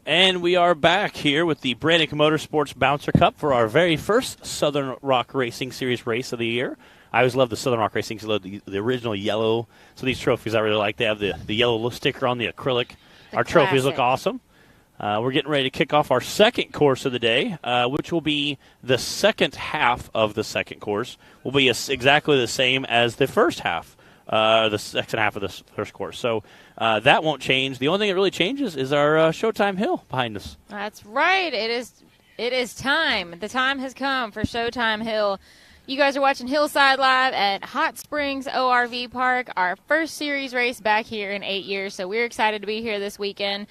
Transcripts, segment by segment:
And we are back here with the Branik Motorsports Bouncer Cup for our very first Southern Rock Racing Series race of the year. I always love the Southern Rock Racing because I love the original yellow. So these trophies I really like. They have the yellow sticker on the acrylic. Our trophies look awesome. We're getting ready to kick off our second course of the day, which will be the second half of the second course. Will be exactly the same as the first half, the second half of the first course. So that won't change. The only thing that really changes is our Showtime Hill behind us. That's right. It is time. The time has come for Showtime Hill. You guys are watching Hillside Live at Hot Springs ORV Park, our first series race back here in 8 years. So we're excited to be here this weekend.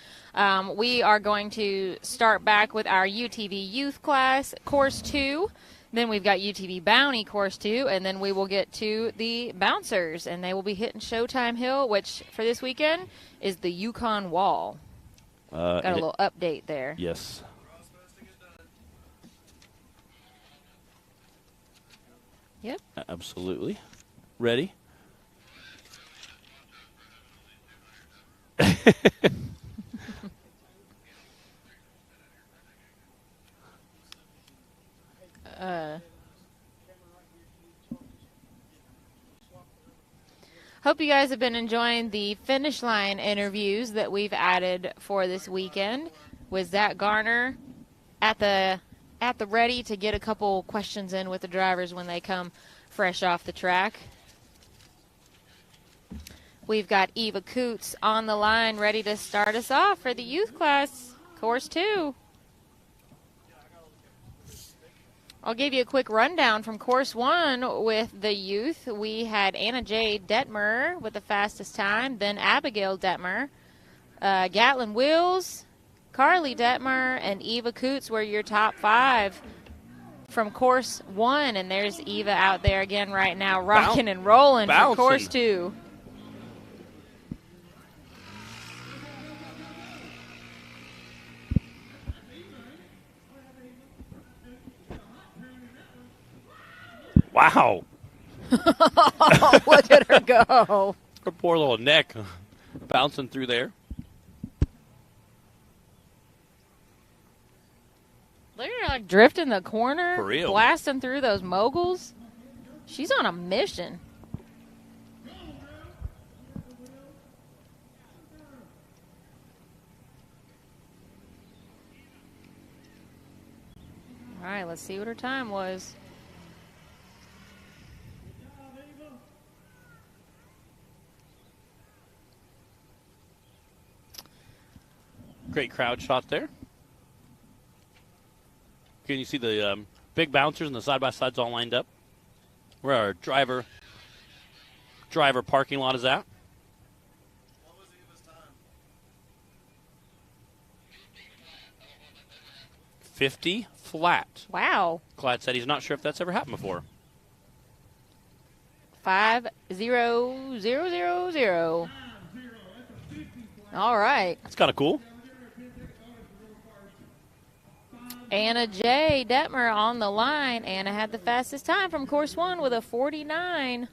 We are going to start back with our UTV Youth Class, Course 2. Then we've got UTV Bounty, Course 2. And then we will get to the Bouncers. And they will be hitting Showtime Hill, which for this weekend is the Yukon Wall. Got a little update there. Yes. Yep. Absolutely. Ready? Hope you guys have been enjoying the finish line interviews that we've added for this weekend with Zach Garner at the ready to get a couple questions in with the drivers when they come fresh off the track. We've got Eva Coots on the line ready to start us off for the youth class, Course 2. I'll give you a quick rundown from Course 1 with the youth. We had Anna J. Detmer with the fastest time, then Abigail Detmer, Gatlin Wills, Carly Detmer, and Eva Coots were your top 5 from Course 1. And there's Eva out there again right now, rocking and rolling for Course 2. Wow. Look at her go. Her poor little neck bouncing through there. Look at her like drifting the corner, for real, blasting through those moguls. She's on a mission. All right, let's see what her time was. Great crowd shot there. Can you see the big bouncers and the side-by-sides all lined up? Where our driver parking lot is at. What was Eva's time? 50 flat. Wow. Clyde said he's not sure if that's ever happened before. 5-0-0-0-0. All right. That's kind of cool. Anna J. Detmer on the line. Anna had the fastest time from Course 1 with a 49.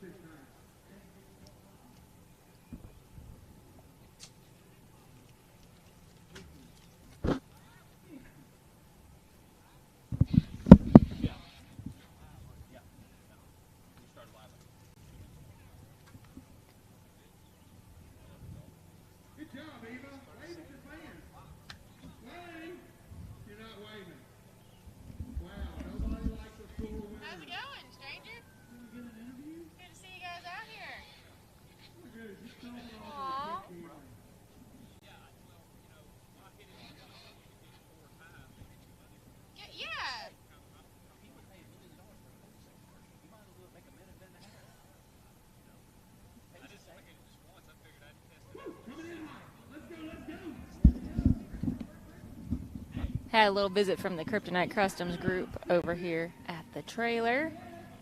Had a little visit from the Kryptonite Customs group over here at the trailer.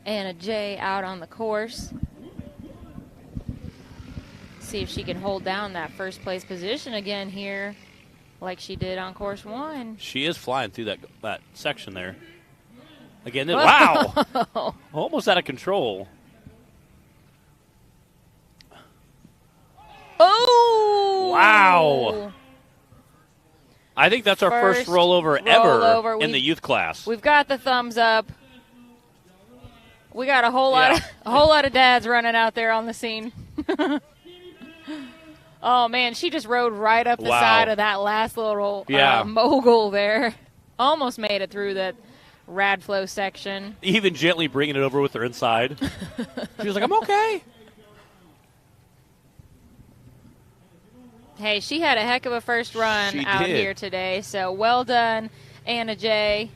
Anna J out on the course. See if she can hold down that first place position again here like she did on Course 1. She is flying through that section there. Again, wow. Almost out of control. Oh! Wow. I think that's our first rollover ever in the youth class. We've got the thumbs up. We got a whole lot of dads running out there on the scene. Oh man, she just rode right up the side of that last little mogul there. Almost made it through that rad flow section. Even gently bringing it over with her inside. She was like, I'm okay. Hey, she had a heck of a first run out here today, so well done, Anna J.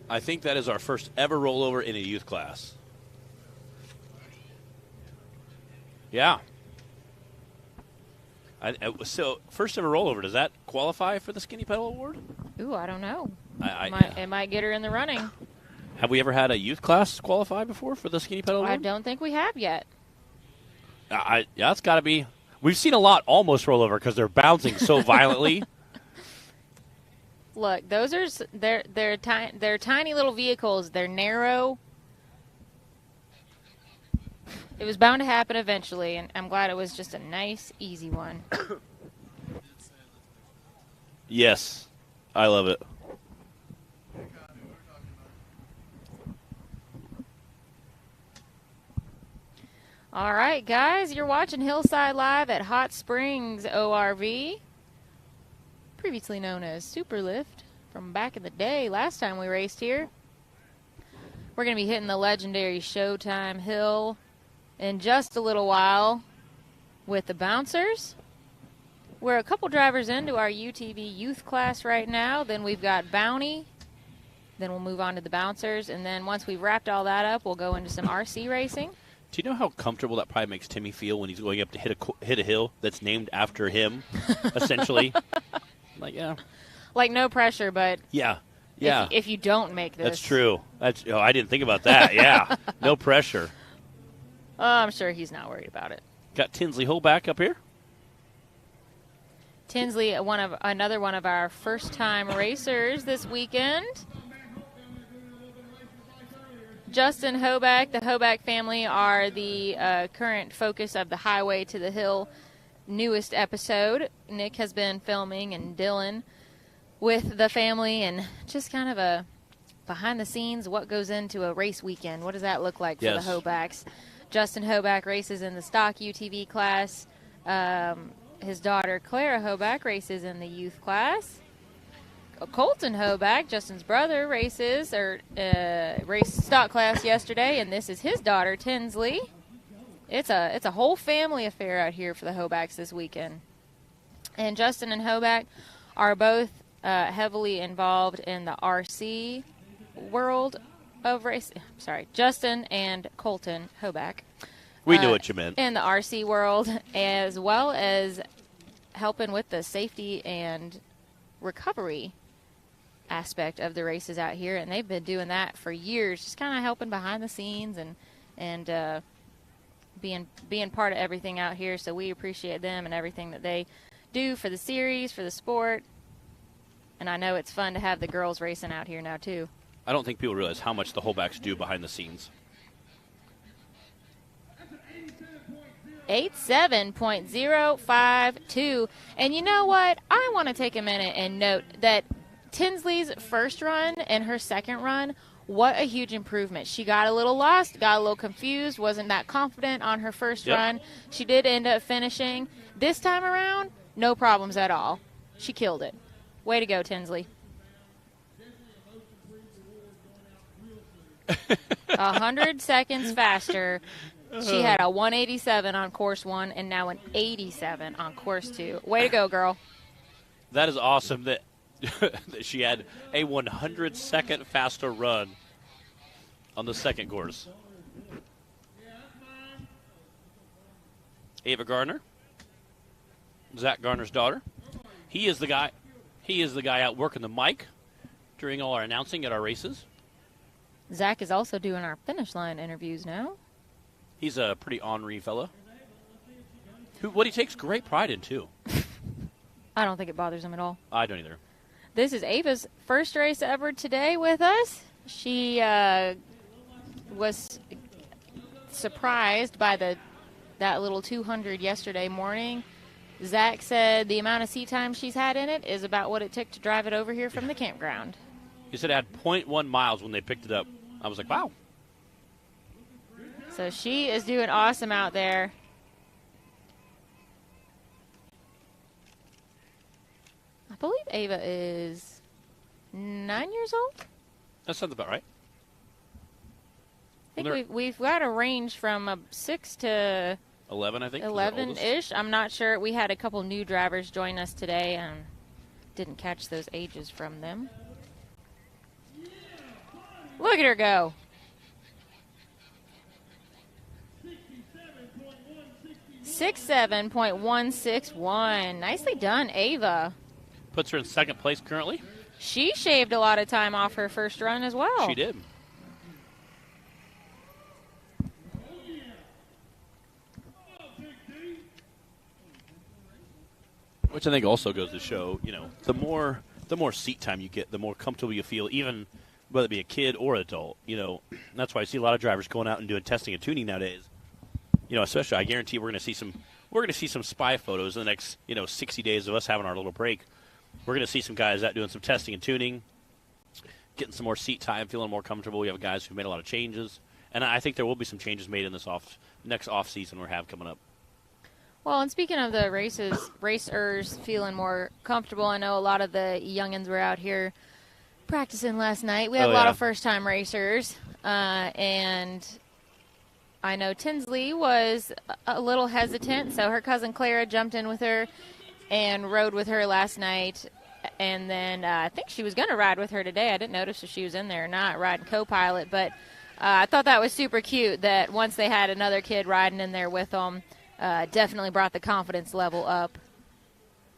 I think that is our first ever rollover in a youth class. Yeah. So, first ever rollover, does that qualify for the Skinny Pedal Award? Ooh, I don't know. It might get her in the running. Have we ever had a youth class qualify before for the Skinny Pedal Award? I don't think we have yet. Yeah, it's got to be. We've seen a lot almost rollover because they're bouncing so violently. Look, those are they're tiny little vehicles. They're narrow. It was bound to happen eventually, and I'm glad it was just a nice, easy one. Yes, I love it. All right, guys, you're watching Hillside Live at Hot Springs ORV, previously known as Superlift, from back in the day, last time we raced here. We're going to be hitting the legendary Showtime Hill in just a little while with the bouncers. We're a couple drivers into our UTV youth class right now. Then we've got Bounty. Then we'll move on to the bouncers. And then once we've wrapped all that up, we'll go into some RC racing. Do you know how comfortable that probably makes Timmy feel when he's going up to hit a hill that's named after him, essentially? Like no pressure, but yeah. If you don't make this. That's true. I didn't think about that. Yeah, no pressure. I'm sure he's not worried about it. Got Tinsley Holback up here. Tinsley, another one of our first-time racers this weekend. Justin Hoback, the Hoback family are the current focus of the Highway to the Hill newest episode. Nick has been filming, and Dylan with the family, and just kind of a behind-the-scenes what goes into a race weekend. What does that look like for the Hobacks? Justin Hoback races in the stock UTV class. His daughter, Clara Hoback, races in the youth class. Colton Hoback, Justin's brother, raced stock class yesterday, and this is his daughter, Tinsley. It's a whole family affair out here for the Hobacks this weekend. And Justin and Hoback are both heavily involved in the RC world of racing. Sorry, Justin and Colton Hoback. We knew what you meant. In the RC world, as well as helping with the safety and recovery aspect of the races out here, and they've been doing that for years, just kind of helping behind the scenes and being part of everything out here. So we appreciate them and everything that they do for the series, for the sport, and I know it's fun to have the girls racing out here now too. I don't think people realize how much the Holbacks do behind the scenes. 87.052. And you know what? I want to take a minute and note that Tinsley's first run and her second run, what a huge improvement. She got a little lost, got a little confused, wasn't that confident on her first run. She did end up finishing. This time around, no problems at all. She killed it. Way to go, Tinsley. 100 seconds faster. She had a 187 on course 1 and now an 87 on course 2. Way to go, girl. That is awesome that that she had a 100-second faster run on the second course. Ava Garner, Zach Garner's daughter. He is the guy out working the mic during all our announcing at our races. Zach is also doing our finish line interviews now. He's a pretty ornery fella. What he takes great pride in, too. I don't think it bothers him at all. I don't either. This is Ava's first race ever today with us. She was surprised by the that little 200 yesterday morning. Zach said the amount of seat time she's had in it is about what it took to drive it over here from the campground. He said it had 0.1 miles when they picked it up. I was like, wow. So she is doing awesome out there. I believe Ava is 9 years old. That sounds about right. I think we've got a range from 6 to 11, I think. 11-ish. I'm not sure. We had a couple new drivers join us today and didn't catch those ages from them. Look at her go. 67.161. Nicely done, Ava. Puts her in second place currently. She shaved a lot of time off her first run as well. She did. Which I think also goes to show, you know, the more seat time you get, the more comfortable you feel, even whether it be a kid or adult. You know, that's why I see a lot of drivers going out and doing testing and tuning nowadays. You know, especially I guarantee we're going to see some spy photos in the next 60 days of us having our little break. We're going to see some guys out doing some testing and tuning, getting some more seat time, feeling more comfortable. We have guys who've made a lot of changes, and I think there will be some changes made in this next off season we have coming up. Well, and speaking of the racers feeling more comfortable, I know a lot of the youngins were out here practicing last night. We had a lot of first-time racers, and I know Tinsley was a little hesitant, so her cousin Clara jumped in with her and rode with her last night. And then I think she was going to ride with her today. I didn't notice if she was in there or not, riding co-pilot. But I thought that was super cute that once they had another kid riding in there with them, definitely brought the confidence level up.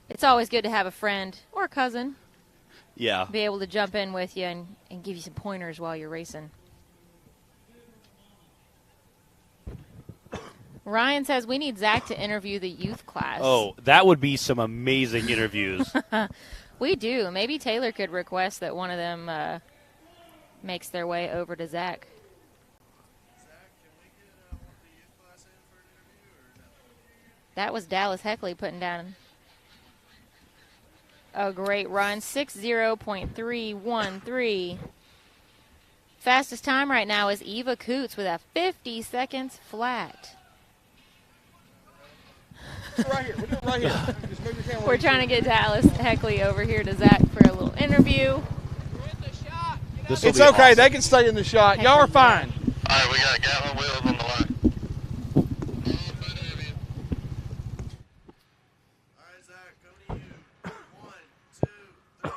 It's always good to have a friend or a cousin be able to jump in with you and give you some pointers while you're racing. Ryan says we need Zach to interview the youth class. Oh, that would be some amazing interviews. We do. Maybe Taylor could request that one of them makes their way over to Zach. Zach, can we get one of the youth class in for an interview or no? That was Dallas Heckley putting down a great run, 60.313. Fastest time right now is Eva Coots with a 50 seconds flat. Right here. We'll do it right here. Just move your camera. We're trying to get Dallas Heckley over here to Zach for a little interview. It's okay. They can stay in the shot. Y'all are fine. All right, we got Gatlin wheels on the line. All right, Zach, come to you. 1, 2, 3,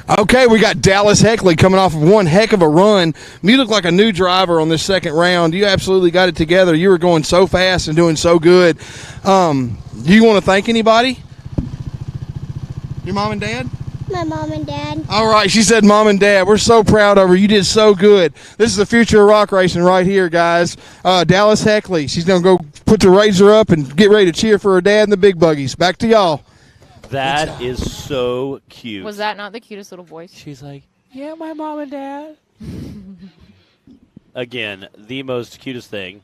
go. Okay, we got Dallas Heckley coming off of one heck of a run. You look like a new driver on this second round. You absolutely got it together. You were going so fast and doing so good. Do you want to thank anybody? Your mom and dad? My mom and dad. All right, she said mom and dad. We're so proud of her. You did so good. This is the future of rock racing right here, guys. Dallas Heckley. She's going to go put the razor up and get ready to cheer for her dad in the big buggies. Back to y'all. That is so cute. Was that not the cutest little voice? She's like, yeah, my mom and dad. Again, the most cutest thing.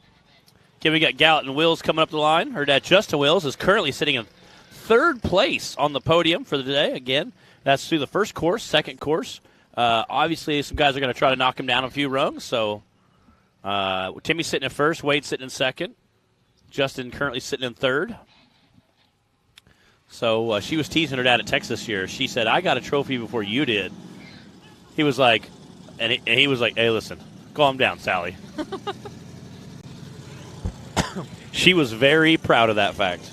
Okay, we got Gallatin Wills coming up the line. Her dad, Justin Wills, is currently sitting in third place on the podium for the day. Again, that's through the first course, second course. Obviously, some guys are going to try to knock him down a few rungs. So Timmy's sitting in first, Wade's sitting in second. Justin currently sitting in third. So she was teasing her dad at Texas this year. She said, I got a trophy before you did. He was like, and he was like, hey, listen, calm down, Sally. She was very proud of that fact.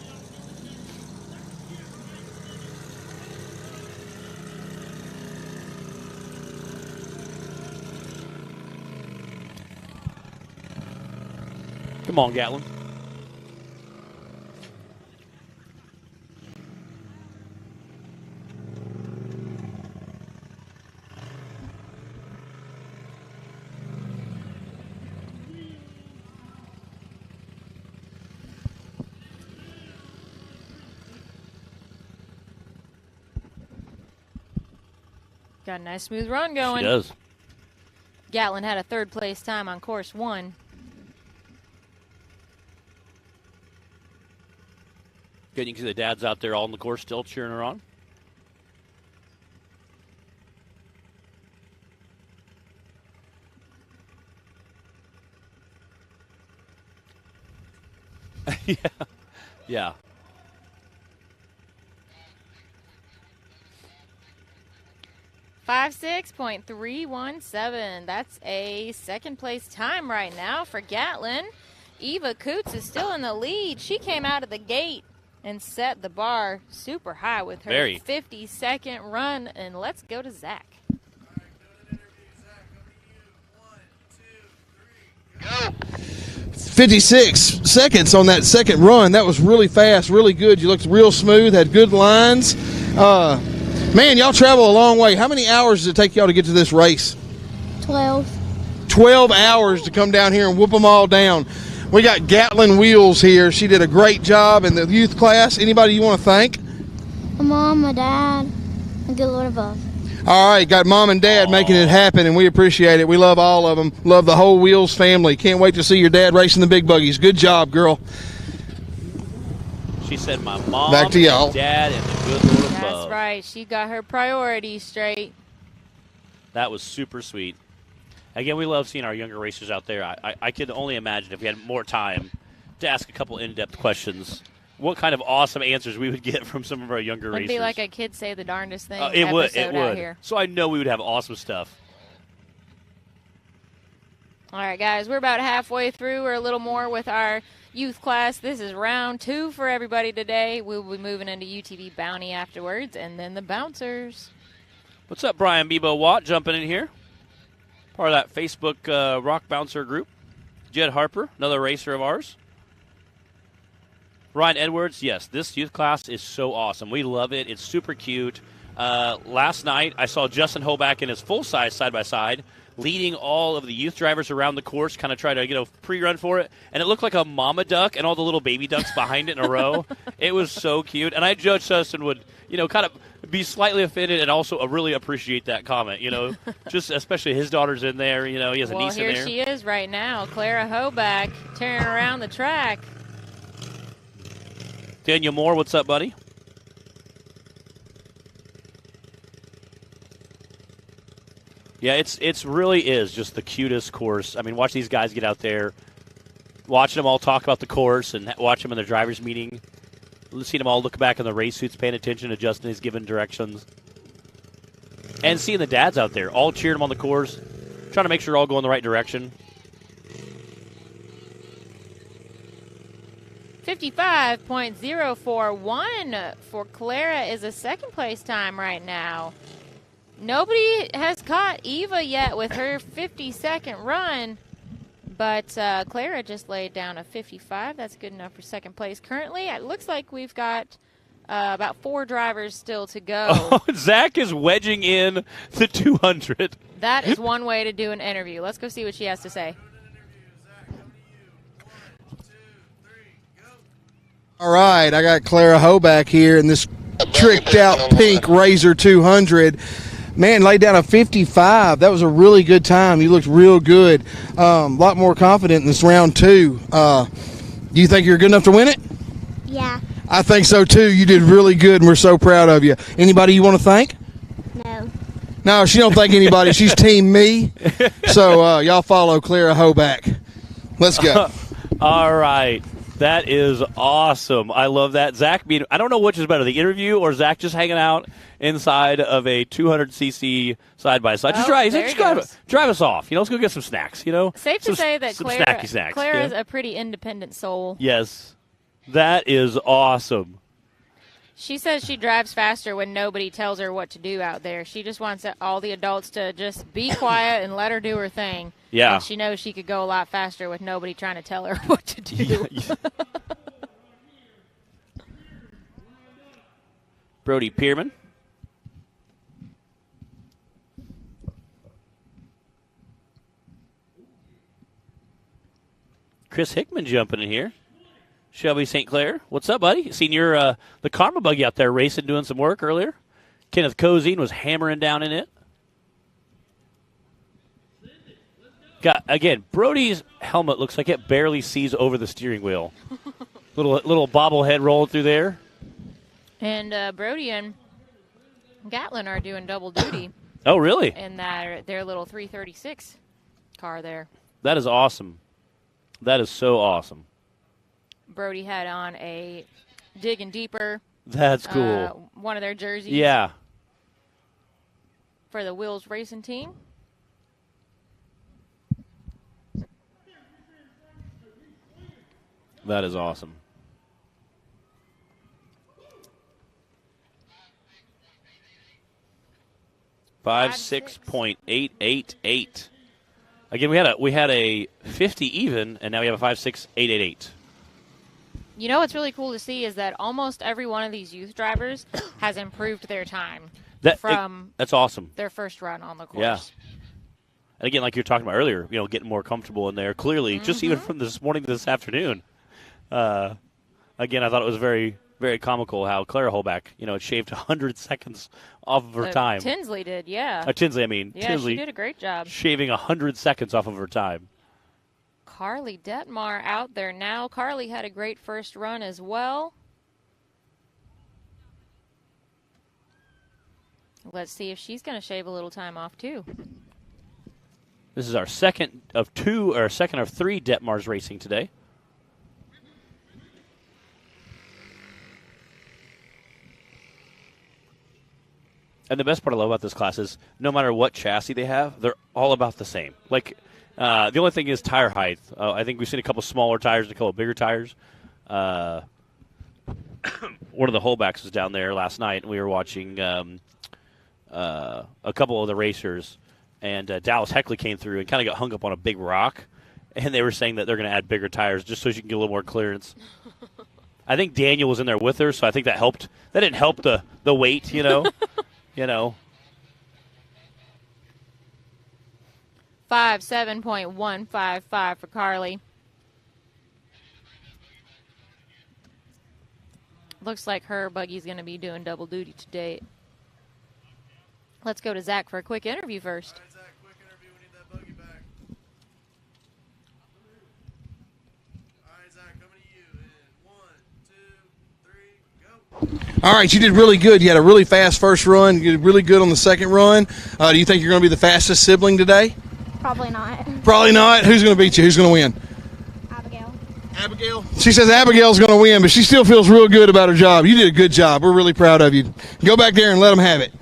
Come on, Gatlin. Got a nice smooth run going. She does. Gatlin had a third place time on course 1. Good, you can see the dads out there all on the course still cheering her on. Yeah. Yeah. .317. That's a second place time right now for Gatlin. Eva Coots is still in the lead. She came out of the gate and set the bar super high with her 50-second run. And let's go to Zach. 56 seconds on that second run. That was really fast, really good. You looked real smooth, had good lines. Man, y'all travel a long way. How many hours does it take y'all to get to this race? 12. 12 hours to come down here and whoop them all down. We got Gatlin Wheels here. She did a great job in the youth class. Anybody you want to thank? My mom, my dad, and good Lord above. All right, got Mom and Dad making it happen, and we appreciate it. We love all of them. Love the whole Wheels family. Can't wait to see your dad racing the big buggies. Good job, girl. She said my mom, Back to y'all. and dad, and the good Lord above. That's right. She got her priorities straight. That was super sweet. Again, we love seeing our younger racers out there. I could only imagine if we had more time to ask a couple in-depth questions, what kind of awesome answers we would get from some of our younger It'd racers. be like a kid say the darndest thing It would. episode It out would. here. So I know we would have awesome stuff. All right, guys, we're about halfway through or a little more with our youth class. This is round 2 for everybody today. We'll be moving into UTV Bounty afterwards, and then the bouncers. What's up, Brian Bebo Watt, jumping in here? Part of that Facebook Rock Bouncer group. Jed Harper, another racer of ours. Ryan Edwards, yes, this youth class is so awesome. We love it. It's super cute. Last night, I saw Justin Hoback in his full-size side-by-side leading all of the youth drivers around the course, kind of try to get a pre-run for it. And it looked like a mama duck and all the little baby ducks behind it in a row. It was so cute. And I judged Justin would, kind of be slightly offended and also really appreciate that comment, just especially his daughter's in there, he has a niece in there. Well, here she is right now, Clara Hoback, tearing around the track. Daniel Moore, what's up, buddy? Yeah, it's really is just the cutest course. I mean, watch these guys get out there, watching them all talk about the course and watch them in their driver's meeting. Seeing them all look back in the race suits, paying attention to Justin, he's giving directions. And seeing the dads out there, all cheering them on the course, trying to make sure they're all going the right direction. 55.041 for Clara is a second place time right now. Nobody has caught Eva yet with her 50-second run, but Clara just laid down a 55. That's good enough for second place. Currently, it looks like we've got about 4 drivers still to go. Oh, Zach is wedging in the 200. That is one way to do an interview. Let's go see what she has to say. All right, I got Clara Hoback here in this tricked-out pink Razor 200. Man, laid down a 55. That was a really good time. You looked real good. A lot more confident in this round 2. Do you think you're good enough to win it? Yeah. I think so, too. You did really good, and we're so proud of you. Anybody you want to thank? No. No, she don't thank anybody. She's Team Me. So y'all follow Clara Hoback. Let's go. All right. That is awesome. I love that. Zach, I don't know which is better, the interview or Zach just hanging out inside of a 200cc side-by-side. Just drive us off. Let's go get some snacks, Safe to say that snacky snacks. Clara is a pretty independent soul. Yes. That is awesome. She says she drives faster when nobody tells her what to do out there. She just wants all the adults to just be quiet and let her do her thing. Yeah. And she knows she could go a lot faster with nobody trying to tell her what to do. Yeah. Brody Pierman. Chris Hickman jumping in here. Shelby St. Clair, what's up, buddy? Seen your the Karma buggy out there racing, doing some work earlier. Kenneth Cozine was hammering down in it. Again, Brody's helmet looks like it barely sees over the steering wheel. Little bobblehead roll through there. And Brody and Gatlin are doing double duty Oh, really? in their little 336 car there. That is awesome. That is so awesome. Brody had on a Digging Deeper. That's cool. One of their jerseys. Yeah. For the Wills Racing team. That is awesome. Five 6.888. Again, we had a 50 even, and now we have a 5.6888. You know what's really cool to see is that almost every one of these youth drivers has improved their time That's awesome. their first run on the course. Yeah. And again, like you were talking about earlier, getting more comfortable in there. Clearly, just even from this morning to this afternoon. Again, I thought it was very, very comical how Clara Holback, it shaved 100 seconds off of her time. Tinsley did, yeah. Tinsley, I mean. Yeah, Tinsley she did a great job. Shaving 100 seconds off of her time. Carly Detmar out there now. Carly had a great first run as well. Let's see if she's going to shave a little time off, too. This is our second of three Detmars racing today. And the best part I love about this class is no matter what chassis they have, they're all about the same. Like, the only thing is tire height. I think we've seen a couple smaller tires and a couple bigger tires. One of the Holbacks was down there last night, and we were watching a couple of the racers. And Dallas Heckley came through and kind of got hung up on a big rock. And they were saying that they're going to add bigger tires just so she can get a little more clearance. I think Daniel was in there with her, so I think that helped. That didn't help the weight, 7.155 for Carly. Looks like her buggy's going to be doing double duty today. Let's go to Zach for a quick interview first. All right, Zach, quick interview. We need that buggy back. All right, Zach, coming to you in 1, 2, 3, go. All right, you did really good. You had a really fast first run. You did really good on the second run. Do you think you're going to be the fastest sibling today? Probably not. Probably not. Who's going to beat you? Who's going to win? Abigail. Abigail? She says Abigail's going to win, but she still feels real good about her job. You did a good job. We're really proud of you. Go back there and let them have it.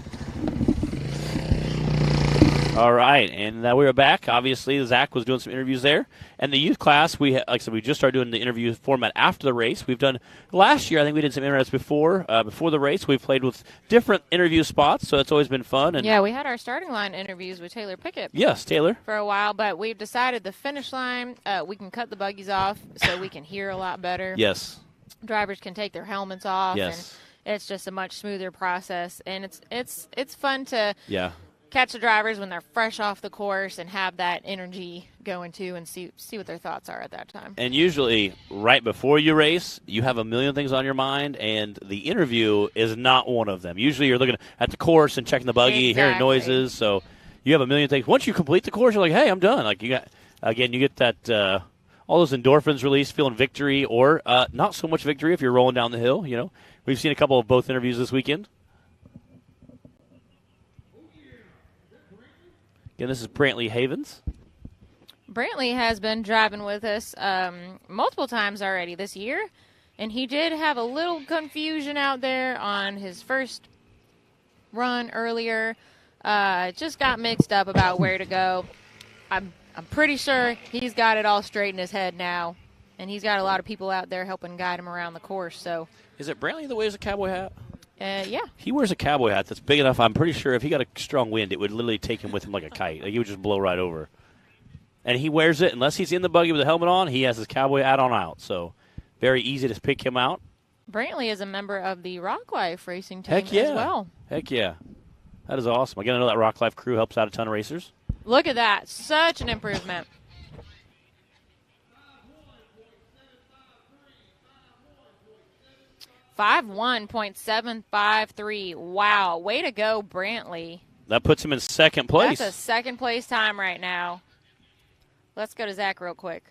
All right, and we are back. Obviously, Zach was doing some interviews there. And the youth class, like I said, we just started doing the interview format after the race. We've done last year. I think we did some interviews before the race. We've played with different interview spots, so it's always been fun. And Yeah, we had our starting line interviews with Taylor Pickett. Yes, Taylor. For a while, but we've decided the finish line, we can cut the buggies off so we can hear a lot better. Yes. Drivers can take their helmets off. Yes. And it's just a much smoother process, and it's fun to catch the drivers when they're fresh off the course and have that energy going too, and see what their thoughts are at that time. And usually, right before you race, you have a million things on your mind, and the interview is not one of them. Usually, you're looking at the course and checking the buggy, hearing noises. So you have a million things. Once you complete the course, you're like, "Hey, I'm done." Like you get that all those endorphins released, feeling victory, or not so much victory if you're rolling down the hill. We've seen a couple of both interviews this weekend. Again, this is Brantley Havens. Brantley has been driving with us multiple times already this year, and he did have a little confusion out there on his first run earlier. Just got mixed up about where to go. I'm pretty sure he's got it all straight in his head now, and he's got a lot of people out there helping guide him around the course. So, is it Brantley that wears a cowboy hat? Yeah. He wears a cowboy hat that's big enough. I'm pretty sure if he got a strong wind, it would literally take him with him like a kite. Like he would just blow right over. And he wears it, unless he's in the buggy with a helmet on, he has his cowboy hat on out. So very easy to pick him out. Brantley is a member of the Rock Life racing team Heck yeah. as well. Heck yeah. That is awesome. Again, I know that Rock Life crew helps out a ton of racers. Look at that. Such an improvement. .753. Wow. Way to go, Brantley. That puts him in second place. That's a second place time right now. Let's go to Zach real quick.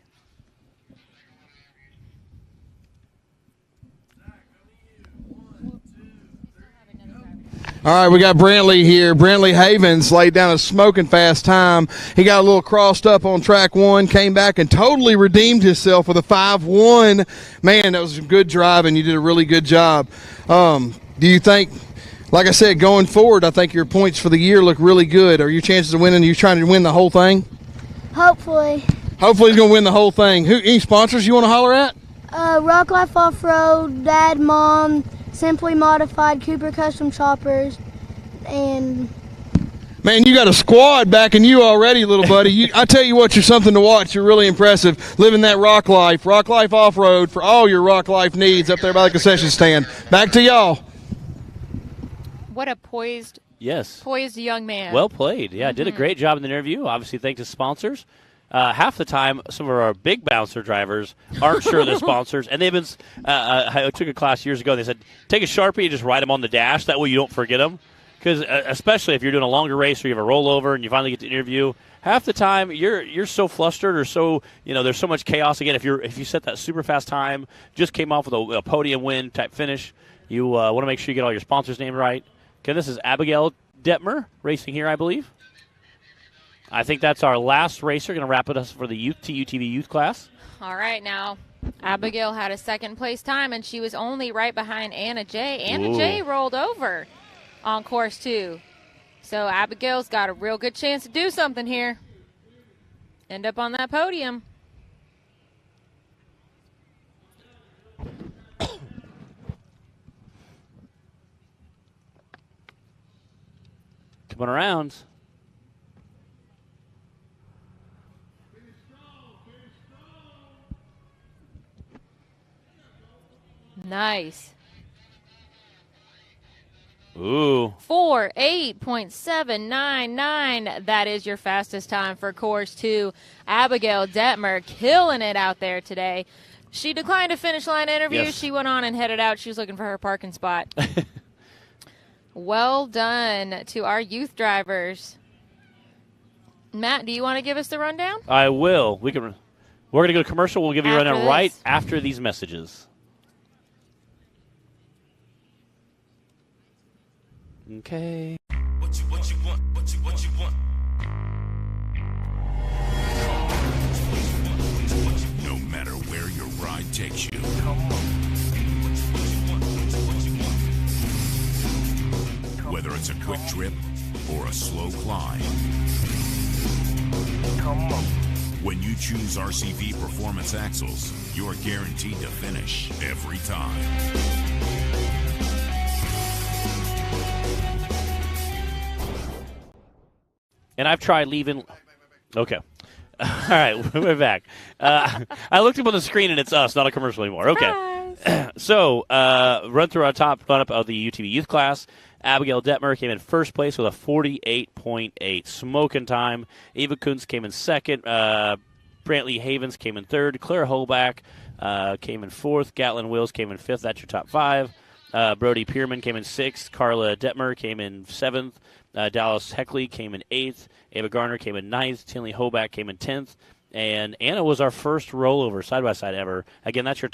All right, we got Brantley here. Brantley Havens laid down a smoking fast time. He got a little crossed up on track 1, came back and totally redeemed himself with a 5-1. Man, that was a good drive, and you did a really good job. Do you think, like I said, going forward, I think your points for the year look really good. Are your chances of winning, are you trying to win the whole thing? Hopefully. Hopefully he's going to win the whole thing. Any sponsors you want to holler at? Rock Life Off-Road, Dad, Mom, Simply Modified, Cooper Custom Choppers, and... Man, you got a squad backing you already, little buddy. I tell you what, you're something to watch. You're really impressive. Living that rock life off-road for all your rock life needs up there by the concession stand. Back to y'all. What a poised young man. Well played. Yeah, did a great job in the interview. Obviously, thanks to sponsors. Half the time, some of our big bouncer drivers aren't sure they're sponsors, and they've been. I took a class years ago. And they said take a Sharpie and just write them on the dash. That way you don't forget them. Because especially if you're doing a longer race or you have a rollover and you finally get to interview, half the time you're so flustered or so there's so much chaos. Again, if you set that super fast time, just came off with a podium win type finish, you want to make sure you get all your sponsors' names right. Okay, this is Abigail Detmer racing here, I believe. I think that's our last racer. Going to wrap it up for the youth TUTV youth class. All right, now Abigail had a second place time, and she was only right behind Anna J. Anna J rolled over on course 2. So Abigail's got a real good chance to do something here. End up on that podium. Coming around. Nice. Ooh. 4:8.799. That is your fastest time for course 2. Abigail Detmer killing it out there today. She declined a finish line interview. Yes. She went on and headed out. She was looking for her parking spot. Well done to our youth drivers. Matt, do you want to give us the rundown? I will. We're going to go to commercial. We'll give you a rundown After right this. after these messages. Okay. What you want? What you want? No matter where your ride takes you. Whether it's a quick trip or a slow climb. When you choose RCV Performance Axles, you're guaranteed to finish every time. And I've tried leaving. Okay. All right, we're back. I looked up on the screen, and it's us, not a commercial anymore. Okay. So, run through our top lineup of the UTV youth class. Abigail Detmer came in first place with a 48.8. Smoking time. Ava Kuntz came in second. Brantley Havens came in third. Claire Holbach came in fourth. Gatlin Wills came in fifth. That's your top 5. Brody Pierman came in sixth. Carla Detmer came in seventh. Dallas Heckley came in 8th. Ava Garner came in 9th. Tinley Hoback came in 10th. And Anna was our first rollover side-by-side ever. Again, that's your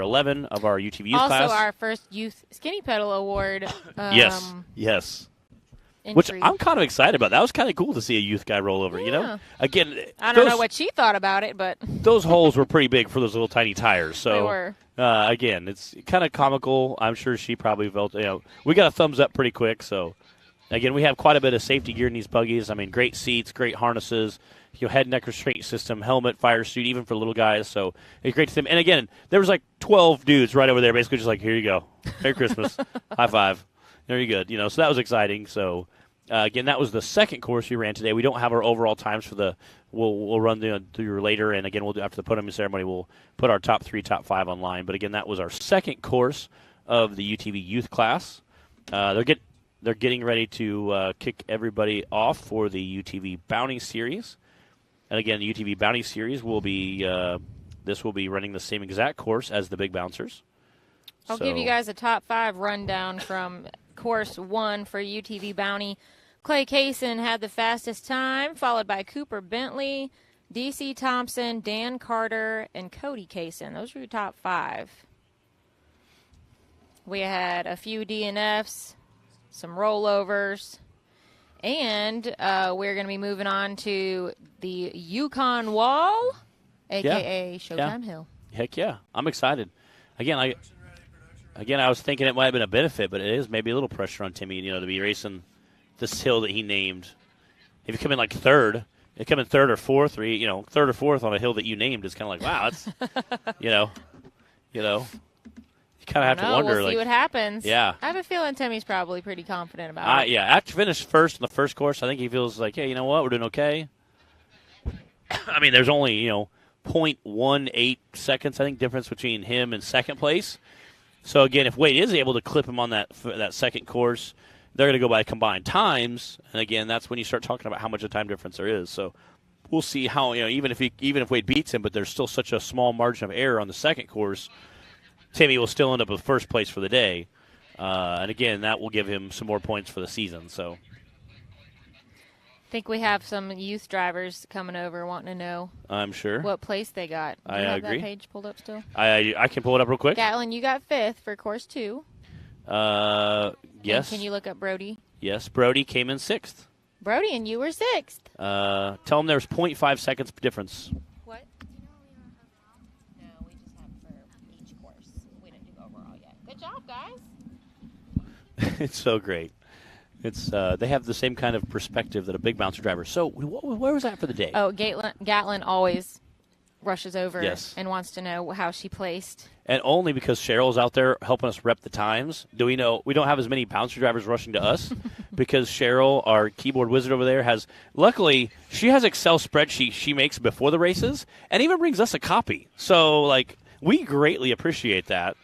11 of our UTV youth class. Also our first Youth Skinny Pedal Award. Yes. Entry. Which I'm kind of excited about. That was kind of cool to see a youth guy roll over, you know? Again, I don't know what she thought about it, but those holes were pretty big for those little tiny tires. So they were. Again, it's kind of comical. I'm sure she probably felt, we got a thumbs up pretty quick, so... Again, we have quite a bit of safety gear in these buggies. I mean, great seats, great harnesses, head and neck restraint system, helmet, fire suit, even for little guys. So it's great to see them. And again, there was like 12 dudes right over there, basically just like, here you go, Merry Christmas, high five, there you go. So that was exciting. So again, that was the second course we ran today. We don't have our overall times for the. We'll run through later, and again, we'll do after the podium ceremony. We'll put our top 3, top 5 online. But again, that was our second course of the UTV youth class. They're getting ready to kick everybody off for the UTV Bounty Series. And again, the UTV Bounty Series will be running the same exact course as the Big Bouncers. I'll give you guys a top 5 rundown from course 1 for UTV Bounty. Clay Kaysen had the fastest time, followed by Cooper Bentley, DC Thompson, Dan Carter, and Cody Kaysen. Those were your top 5. We had a few DNFs. some rollovers. And we're going to be moving on to the Yukon Wall, a.k.a. Showtime Hill. Heck yeah. I'm excited. Again, I was thinking it might have been a benefit, but it is maybe a little pressure on Timmy, to be racing this hill that he named. If you come in like third, you come in third or fourth, or third or fourth on a hill that you named, it's kind of like, wow, that's, you kind of have to wonder. We'll see what happens. Yeah. I have a feeling Timmy's probably pretty confident about it. Yeah, after finish first in the first course, I think he feels like, hey, you know what, we're doing okay. I mean, there's only, 0.18 seconds, I think, difference between him and second place. So, again, if Wade is able to clip him on that second course, they're going to go by combined times. And, again, that's when you start talking about how much of a time difference there is. So, we'll see how, even if Wade beats him, but there's still such a small margin of error on the second course, Timmy will still end up with first place for the day. And, again, that will give him some more points for the season. So, I think we have some youth drivers coming over wanting to know I'm sure what place they got. Do I you have agree. that page pulled up still? I can pull it up real quick. Gatlin, you got 5th for course 2. Yes. And can you look up Brody? Yes, Brody came in 6th. Brody, and you were 6th. Tell him there's 0.5 seconds difference. What? No, we just have for each course. We didn't do overall yet. Good job, guys. It's so great. It's they have the same kind of perspective that a big bouncer driver. So where was that for the day? Oh, Gatlin always rushes over Yes. and wants to know how she placed. And only because Cheryl's out there helping us rep the times do we know we don't have as many bouncer drivers rushing to us because Cheryl, our keyboard wizard over there, luckily she has Excel spreadsheets she makes before the races and even brings us a copy. So we greatly appreciate that.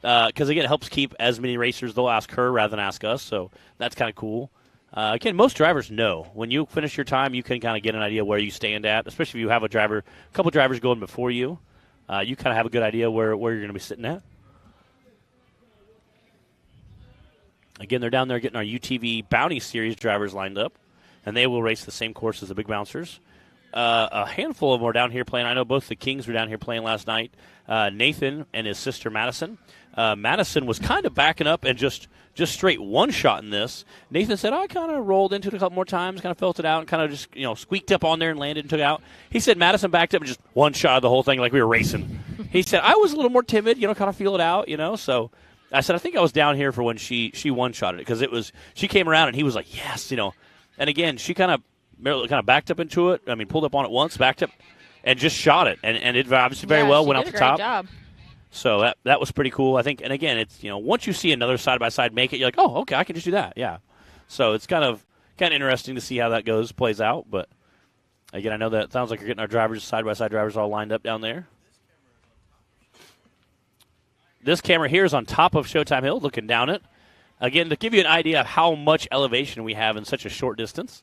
Because, again, it helps keep as many racers. They'll ask her rather than ask us, so that's kind of cool. Again, most drivers know. When you finish your time, you can kind of get an idea where you stand at, especially if you have a couple drivers going before you. You kind of have a good idea where you're going to be sitting at. Again, they're down there getting our UTV Bounty Series drivers lined up, and they will race the same course as the big bouncers. A handful of them are down here playing. I know both the Kings were down here playing last night. Nathan and his sister Madison. Madison was kind of backing up and just straight one-shot in this. Nathan said, I kind of rolled into it a couple more times, kind of felt it out, and kind of just squeaked up on there and landed and took it out. He said Madison backed up and just one-shot the whole thing like we were racing. He said, I was a little more timid, kind of feel it out, So I said, I think I was down here for when she one-shotted it because she came around and he was like, yes, And, again, she kind of backed up into it. I mean, pulled up on it once, backed up, and just shot it. And it obviously very well went out the top. Job. So that was pretty cool, I think. And, again, it's once you see another side-by-side make it, you're like, oh, okay, I can just do that. Yeah. So it's kind of interesting to see how that plays out. But, again, I know that it sounds like you're getting our drivers, side-by-side drivers all lined up down there. This camera here is on top of Showtime Hill, looking down it. Again, to give you an idea of how much elevation we have in such a short distance.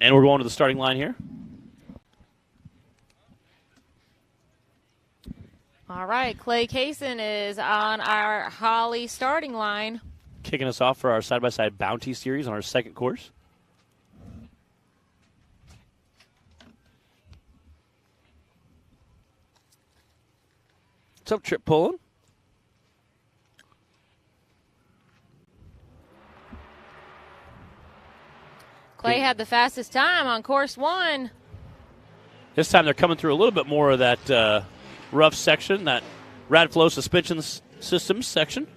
And we're going to the starting line here. All right, Clay Kaysen is on our Holly starting line. Kicking us off for our side-by-side bounty series on our second course. What's up, Trip Pullen? Clay had the fastest time on course 1. This time they're coming through a little bit more of that rough section, that Radflow suspension systems section.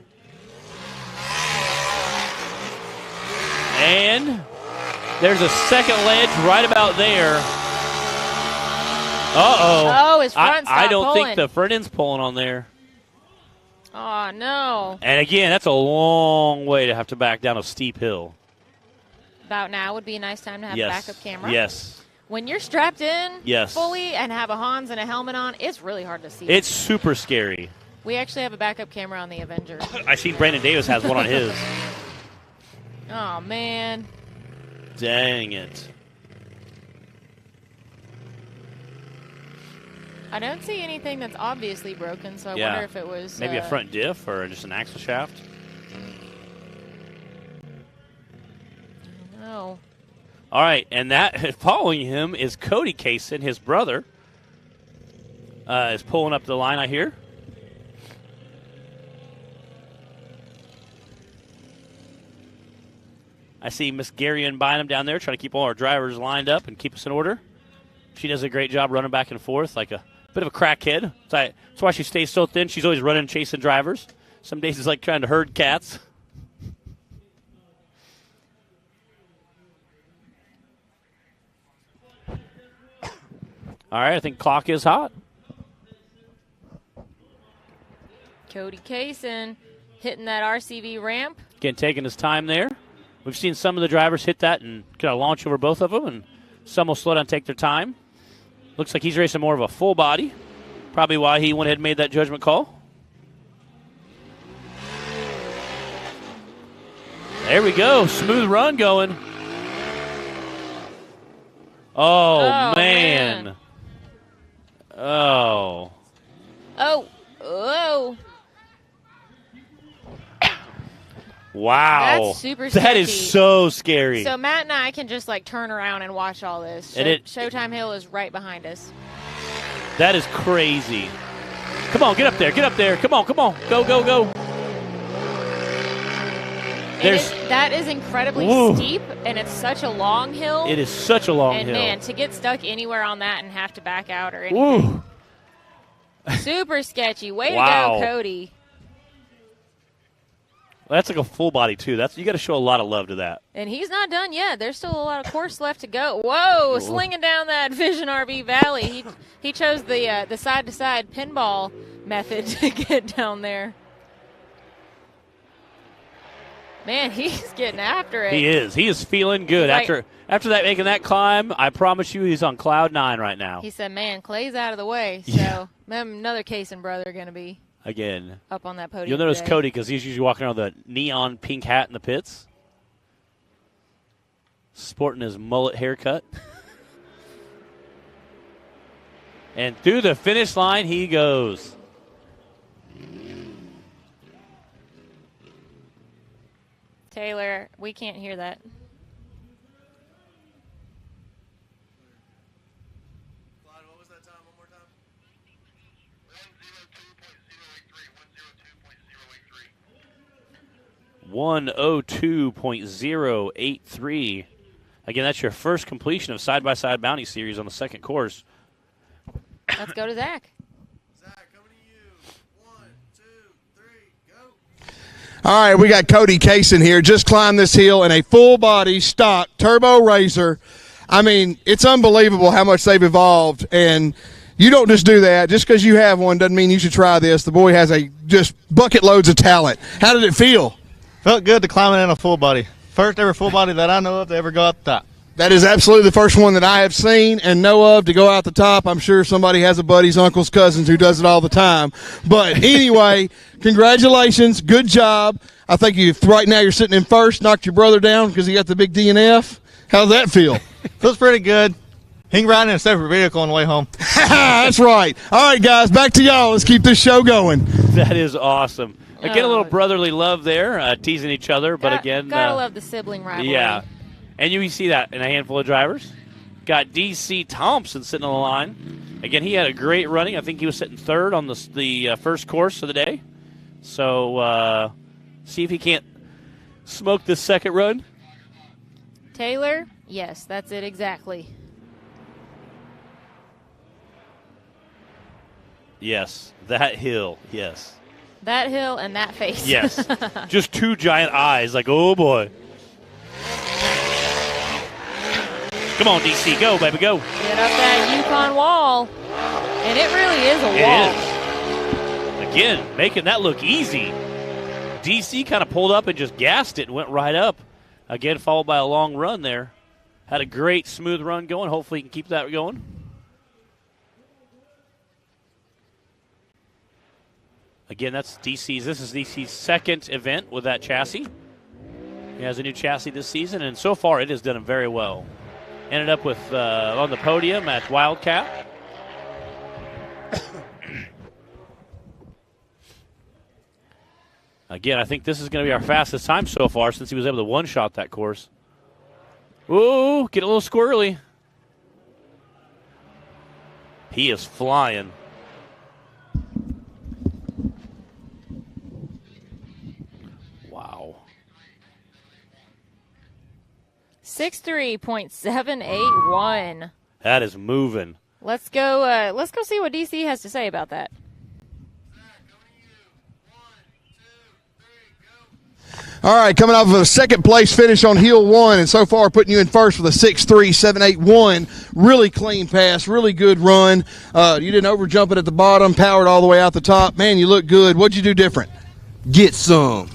And there's a second ledge right about there. Uh-oh. Oh, his front stopped I don't pulling. think the front end's pulling on there. Oh, no. And again, that's a long way to have to back down a steep hill. About now would be a nice time to have a backup camera. Yes. When you're strapped in Yes. fully and have a Hans and a helmet on, it's really hard to see. It's super scary. We actually have a backup camera on the Avenger. I seen Brandon Davis has one on his. Oh, man. Dang it. I don't see anything that's obviously broken, so I Yeah. wonder if it was... Maybe a front diff or just an axle shaft. No. All right, and that following him is Cody Kaysen, his brother, is pulling up the line, I hear. I see Miss Garian Bynum down there trying to keep all our drivers lined up and keep us in order. She does a great job running back and forth like a bit of a crackhead. That's why she stays so thin. She's always running, chasing drivers. Some days it's like trying to herd cats. All right, I think clock is hot. Cody Kaysen hitting that RCV ramp. Again, taking his time there. We've seen some of the drivers hit that and kind of launch over both of them, and some will slow down and take their time. Looks like he's racing more of a full body. Probably why he went ahead and made that judgment call. There we go. Smooth run going. Oh man. Oh. Oh. Wow. That's super That is sketchy. so scary. So Matt and I can just like turn around and watch all this. Showtime Hill is right behind us. That is crazy. Come on, get up there. Get up there. Come on. Go. That is incredibly steep, and it's such a long hill. It is such a long hill. And, man, to get stuck anywhere on that and have to back out or anything. Super sketchy. Way to go, Cody. That's like a full body, too. You got to show a lot of love to that. And he's not done yet. There's still a lot of course left to go. Whoa, slinging down that Vision RV Valley. He chose the side-to-side pinball method to get down there. Man, he's getting after it. He is. He is feeling good. After that, making that climb, I promise you he's on cloud 9 right now. He said, man, Clay's out of the way. So another Kaysen brother are going to be again up on that podium. You'll notice today. Cody because he's usually walking around with a neon pink hat in the pits, sporting his mullet haircut. And through the finish line he goes. Taylor, we can't hear that. Clyde, what was that time? One more time? 102.083. Again, that's your first completion of side-by-side bounty series on the second course. Let's go to Zach. Zach, coming to you. 1, 2, 3, go. All right, we got Cody Kaysen here. Just climbed this hill in a full-body stock turbo razor. I mean, it's unbelievable how much they've evolved, and you don't just do that. Just because you have one doesn't mean you should try this. The boy has just bucket loads of talent. How did it feel? Felt good to climb it in a full body. First ever full body that I know of to ever go out the top. That is absolutely the first one that I have seen and know of to go out the top. I'm sure somebody has a buddy's, uncle's, cousins who does it all the time. But anyway, congratulations. Good job. I think right now you're sitting in first, knocked your brother down because he got the big DNF. How's that feel? Feels pretty good. He can ride in a separate vehicle on the way home. That's right. All right, guys, back to y'all. Let's keep this show going. That is awesome. Again, a little brotherly love there, teasing each other. But again, gotta love the sibling rivalry. Yeah. And you see that in a handful of drivers. Got D.C. Thompson sitting on the line. Again, he had a great running. I think he was sitting third on the first course of the day. So see if he can't smoke this second run. Taylor, yes, that's it exactly. Yes, that hill, yes. That hill and that face. Yes, just two giant eyes like, oh, boy. Come on, DC, go, baby, go. Get up that Yukon wall. And it really is a wall. It is. Again, making that look easy. DC kind of pulled up and just gassed it and went right up. Again, followed by a long run there. Had a great smooth run going. Hopefully he can keep that going. Again, this is DC's second event with that chassis. He has a new chassis this season, and so far it has done him very well. Ended up with on the podium at Wildcat. Again, I think this is going to be our fastest time so far since he was able to one-shot that course. Ooh, get a little squirrely. He is flying. Wow. 63.781. That is moving. Let's go see what DC has to say about that. All right, coming off of a second place finish on Hill 1, and so far putting you in first with a 6.3781. Really clean pass, really good run. You didn't overjump it at the bottom, powered all the way out the top. Man, you look good. What'd you do different? Get some.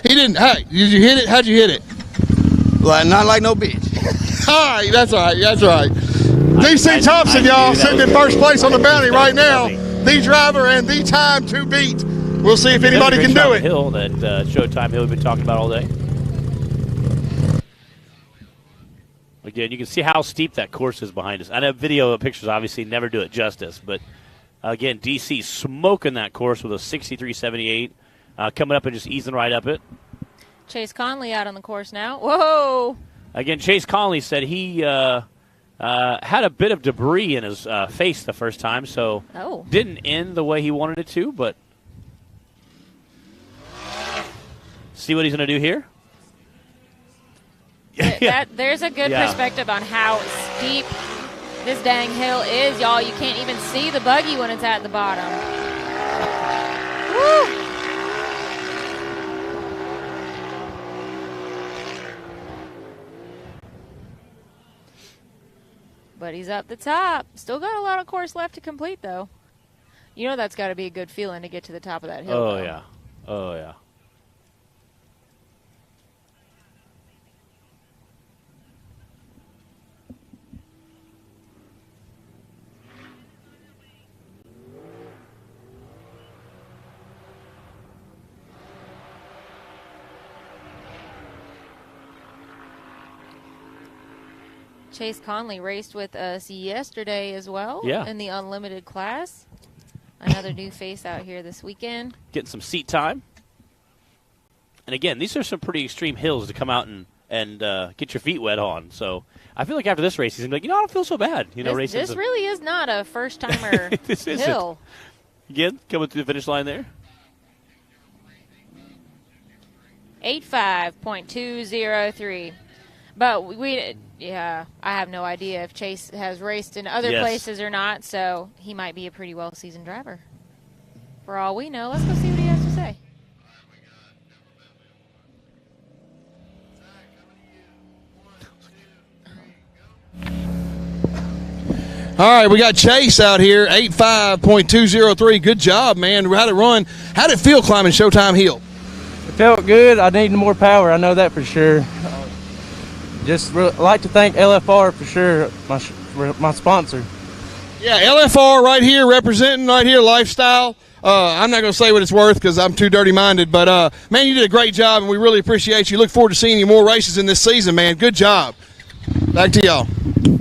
He didn't. Hey, did you hit it? How'd you hit it? Like, not like no bitch. All right, that's all right. That's all right. DC Thompson, y'all, sitting in first place on the bounty right now. The driver and the time to beat. We'll see if anybody can do it. Hill, that Showtime Hill we've been talking about all day. Again, you can see how steep that course is behind us. I know video pictures obviously never do it justice, but again, DC smoking that course with a 63.78, coming up and just easing right up it. Chase Conley out on the course now. Whoa! Again, Chase Conley said he had a bit of debris in his face the first time, so didn't end the way he wanted it to, but see what he's going to do here? There's a good perspective on how steep this dang hill is, y'all. You can't even see the buggy when it's at the bottom. Woo! But he's up the top. Still got a lot of course left to complete, though. You know that's got to be a good feeling to get to the top of that hill. Oh, though. yeah. Oh, yeah. Chase Conley raced with us yesterday as well in the unlimited class. Another new face out here this weekend. Getting some seat time. And again, these are some pretty extreme hills to come out and get your feet wet on. So I feel like after this race, he's going to be like, I don't feel so bad. This really is not a first-timer hill. Again, coming through the finish line there. 85.203. But I have no idea if Chase has raced in other places or not, so he might be a pretty well-seasoned driver. For all we know, let's go see what he has to say. All right, we got Chase out here, 85.203. Good job, man. How'd it run? How'd it feel climbing Showtime Hill? It felt good. I needed more power. I know that for sure. Just like to thank LFR for sure, my sponsor. Yeah, LFR right here, representing right here, Lifestyle. I'm not going to say what it's worth because I'm too dirty-minded, but, man, you did a great job, and we really appreciate you. Look forward to seeing you more races in this season, man. Good job. Back to y'all.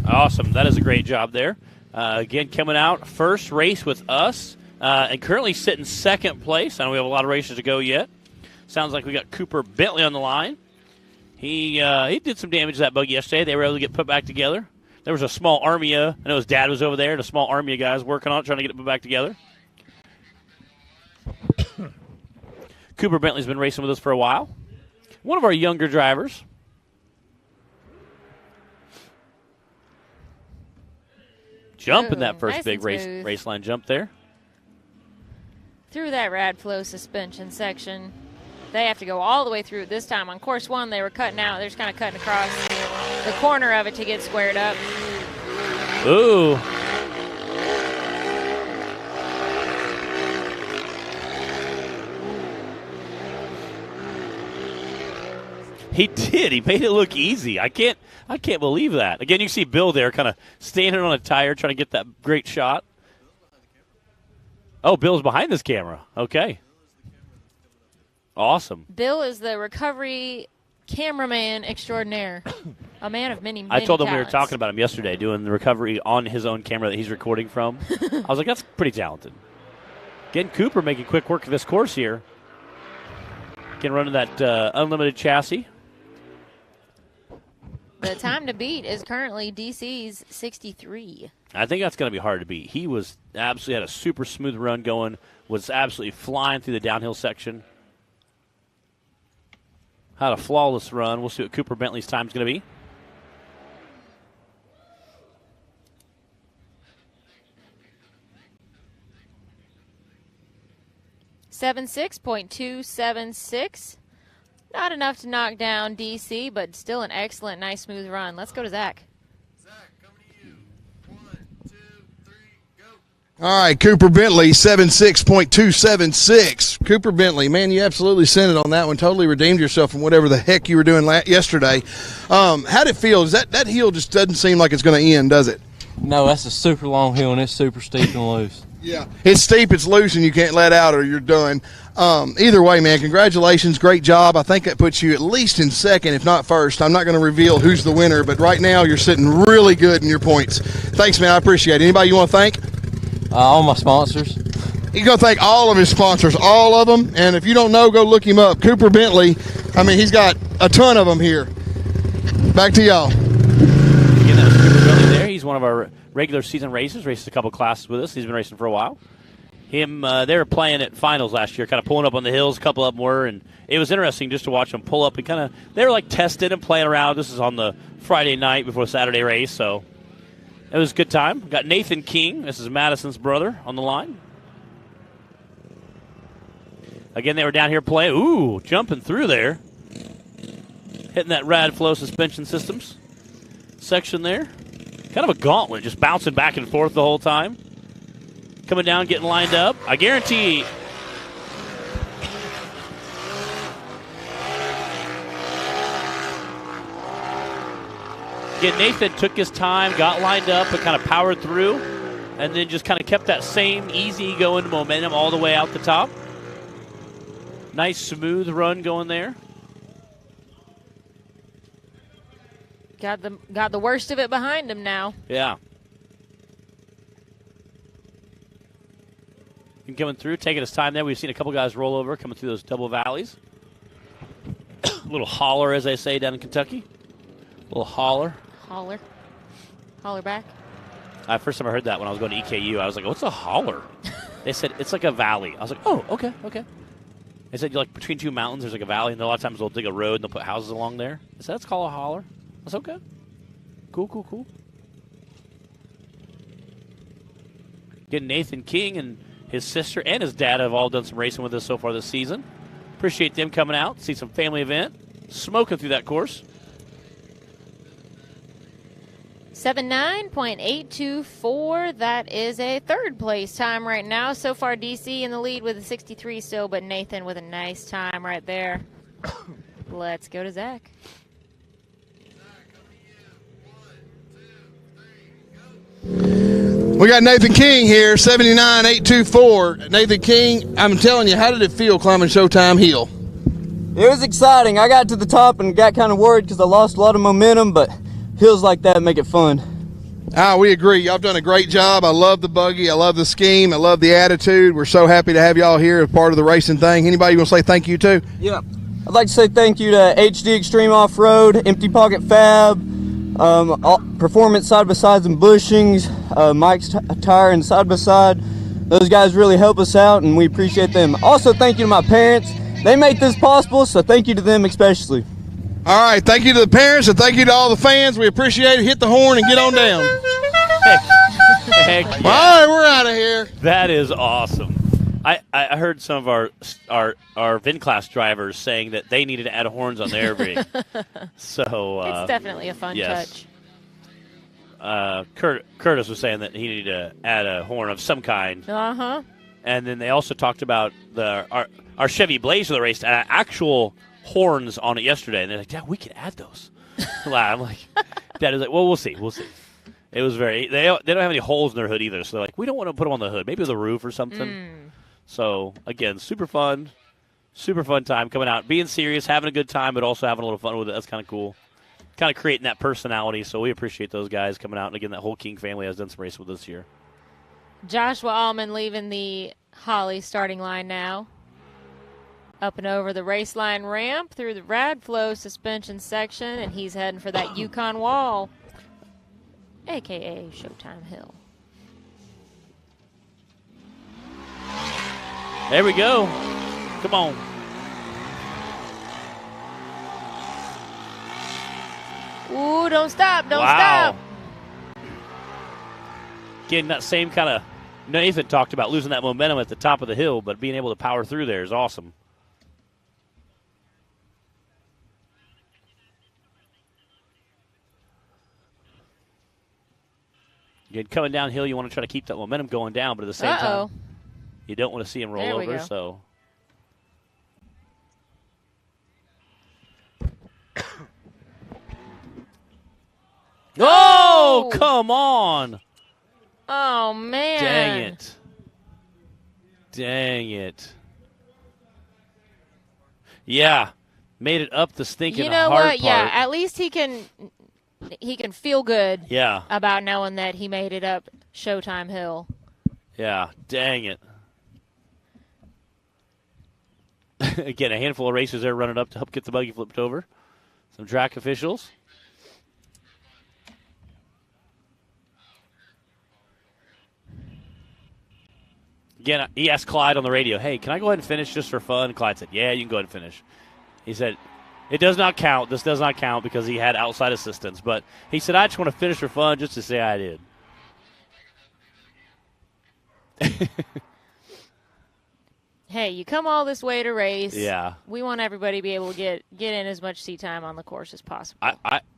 Awesome. That is a great job there. Again, coming out, first race with us, and currently sitting second place. I know we have a lot of races to go yet. Sounds like we got Cooper Bentley on the line. He did some damage to that buggy yesterday. They were able to get put back together. There was a small army. I know his dad was over there, and a small army of guys working on it, trying to get it put back together. Cooper Bentley's been racing with us for a while. One of our younger drivers. Jumping that first nice big race line jump there. Through that rad flow suspension section. They have to go all the way through it this time. On course one, they were cutting out. They're just kind of cutting across the corner of it to get squared up. Ooh. He did. He made it look easy. I can't believe that. Again, you see Bill there kind of standing on a tire trying to get that great shot. Oh, Bill's behind this camera. Okay. Awesome. Bill is the recovery cameraman extraordinaire, a man of many I told him talents. we were talking about him yesterday, doing the recovery on his own camera that he's recording from. I was like, that's pretty talented. Again, Cooper making quick work of this course here. Again, running that unlimited chassis. The time to beat is currently DC's 63. I think that's going to be hard to beat. He was absolutely had a super smooth run going, was absolutely flying through the downhill section. Had a flawless run. We'll see what Cooper Bentley's time's going to be. .276. Not enough to knock down DC, but still an excellent, nice, smooth run. Let's go to Zach. Zach, coming to you. 1, 2, 3, go. All right, Cooper Bentley, 76.276. Cooper Bentley, man, you absolutely sent it on that one. Totally redeemed yourself from whatever the heck you were doing yesterday. How'd it feel? That hill just doesn't seem like it's going to end, does it? No, that's a super long hill, and it's super steep and loose. Yeah. It's steep, it's loose, and you can't let out or you're done. Either way, man, congratulations. Great job. I think that puts you at least in second, if not first. I'm not going to reveal who's the winner, but right now you're sitting really good in your points. Thanks, man. I appreciate it. Anybody you want to thank? All my sponsors. He's going to thank all of his sponsors, all of them. And if you don't know, go look him up. Cooper Bentley, I mean, he's got a ton of them here. Back to y'all. Again, that was Cooper Bentley there. He's one of our regular season racers. Races a couple classes with us. He's been racing for a while. They were playing at finals last year, kind of pulling up on the hills. A couple of them were, and it was interesting just to watch them pull up and kind of. They were like tested and playing around. This is on the Friday night before the Saturday race, so it was a good time. Got Nathan King. This is Madison's brother on the line. Again, they were down here playing. Ooh, jumping through there, hitting that rad flow suspension systems section there. Kind of a gauntlet, just bouncing back and forth the whole time. Coming down, getting lined up. I guarantee. Again, Nathan took his time, got lined up, and kind of powered through, and then just kind of kept that same easy-going momentum all the way out the top. Nice, smooth run going there. Got the worst of it behind him now. Yeah. And coming through, taking his time there. We've seen a couple guys roll over, coming through those double valleys. A little holler, as they say down in Kentucky. A little holler. Holler back. First time I heard that when I was going to EKU, I was like, what's a holler? They said, it's like a valley. I was like, oh, okay. They said, like, between two mountains, there's like a valley, and a lot of times they'll dig a road and they'll put houses along there. I said, that's called a holler. That's okay. Cool. Getting Nathan King and his sister and his dad have all done some racing with us so far this season. Appreciate them coming out, see some family event, smoking through that course. 79.824. That is a third place time right now. So far, DC in the lead with a 63 still, but Nathan with a nice time right there. Let's go to Zach. We got Nathan King here, 79.824. Nathan King, I'm telling you, how did it feel climbing Showtime Hill? It was exciting. I got to the top and got kind of worried because I lost a lot of momentum, but hills like that make it fun. We agree. Y'all have done a great job. I love the buggy. I love the scheme. I love the attitude. We're so happy to have y'all here as part of the racing thing. Anybody want to say thank you to? Yeah. I'd like to say thank you to HD Extreme Off-Road, Empty Pocket Fab, Performance Side-by-Sides and Bushings, Mike's Tire and Side-by-Side. Those guys really help us out, and we appreciate them. Also, thank you to my parents. They make this possible, so thank you to them especially. All right, thank you to the parents, and thank you to all the fans. We appreciate it. Hit the horn and get on down. Heck yeah. All right, we're out of here. That is awesome. I heard some of our VIN class drivers saying that they needed to add horns on their rig. So it's definitely a fun touch. Curtis was saying that he needed to add a horn of some kind. Uh-huh. And then they also talked about our Chevy Blaze for the race actual horns on it yesterday, and they're like, Dad, we can add those. I'm like, Dad is like, well, we'll see. It was they don't have any holes in their hood either, so they're like, we don't want to put them on the hood, maybe the roof or something. So again, super fun time coming out, being serious, having a good time, but also having a little fun with it. That's kind of cool, kind of creating that personality. So we appreciate those guys coming out, and again, that whole King family has done some racing with us here. Joshua Allman leaving the Holly starting line now. Up and over the race line ramp through the rad flow suspension section, and he's heading for that Yukon wall, a.k.a. Showtime Hill. There we go. Come on. Ooh, don't stop. Don't wow. stop. Again, that same kind of Nathan talked about losing that momentum at the top of the hill, but being able to power through there is awesome. Again, coming downhill, you want to try to keep that momentum going down, but at the same time, you don't want to see him roll over. So, oh, come on! Oh, man. Dang it. Dang it. Yeah. Made it up the stinking You know hard what? part. Yeah, at least he can feel good Yeah. about knowing that he made it up Showtime Hill. Yeah. Dang it. Again, a handful of racers there running up to help get the buggy flipped over. Some track officials. Again, he asked Clyde on the radio, hey, can I go ahead and finish just for fun? Clyde said, yeah, you can go ahead and finish. He said, it does not count. This does not count because he had outside assistance. But he said, I just want to finish for fun just to say I did. Hey, you come all this way to race. Yeah. We want everybody to be able to get in as much seat time on the course as possible.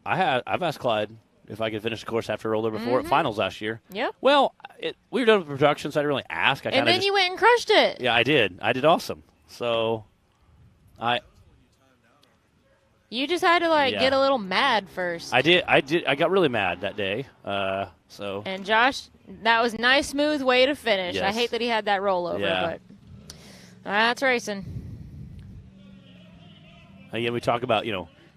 I've asked Clyde if I could finish the course after roller before at finals last year. Yep. Well, we were done with production, so I didn't really ask. And then you went and crushed it. Yeah, I did. I did awesome. So, You just had to Yeah. get a little mad first. I did. I got really mad that day. So. And Josh, that was a nice, smooth way to finish. Yes. I hate that he had that rollover, Yeah. but that's racing. Again, we talk about,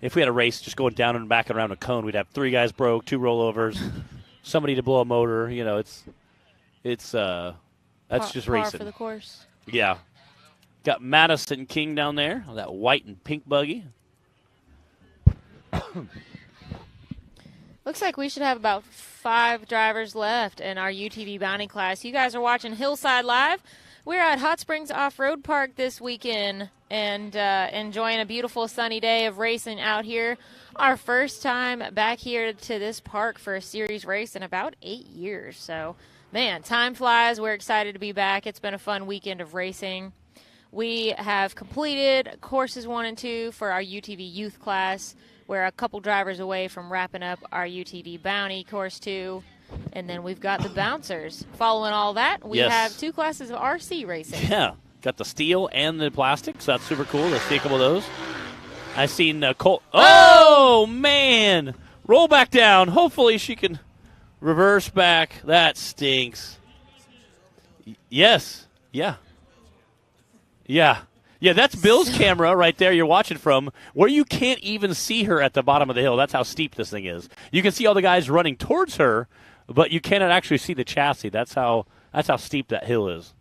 if we had a race just going down and back and around a cone, we'd have 3 guys broke, 2 rollovers, somebody to blow a motor. That's just Par racing. for the course. Yeah. Got Madison King down there, that white and pink buggy. Looks like we should have about 5 drivers left in our UTV Bounty class. You guys are watching Hillside Live. We're at Hot Springs Off-Road Park this weekend and enjoying a beautiful sunny day of racing out here. Our first time back here to this park for a series race in about 8 years. So, man, time flies. We're excited to be back. It's been a fun weekend of racing. We have completed courses 1 and 2 for our UTV youth class. We're a couple drivers away from wrapping up our UTV Bounty Course 2. And then we've got the bouncers. Following all that, we have 2 classes of RC racing. Yeah. Got the steel and the plastic, so that's super cool. Let's see a couple of those. I've seen Cole. Oh, man. Roll back down. Hopefully she can reverse back. That stinks. Yes. Yeah. Yeah. Yeah, that's Bill's camera right there you're watching from, where you can't even see her at the bottom of the hill. That's how steep this thing is. You can see all the guys running towards her, but you cannot actually see the chassis. That's how steep that hill is.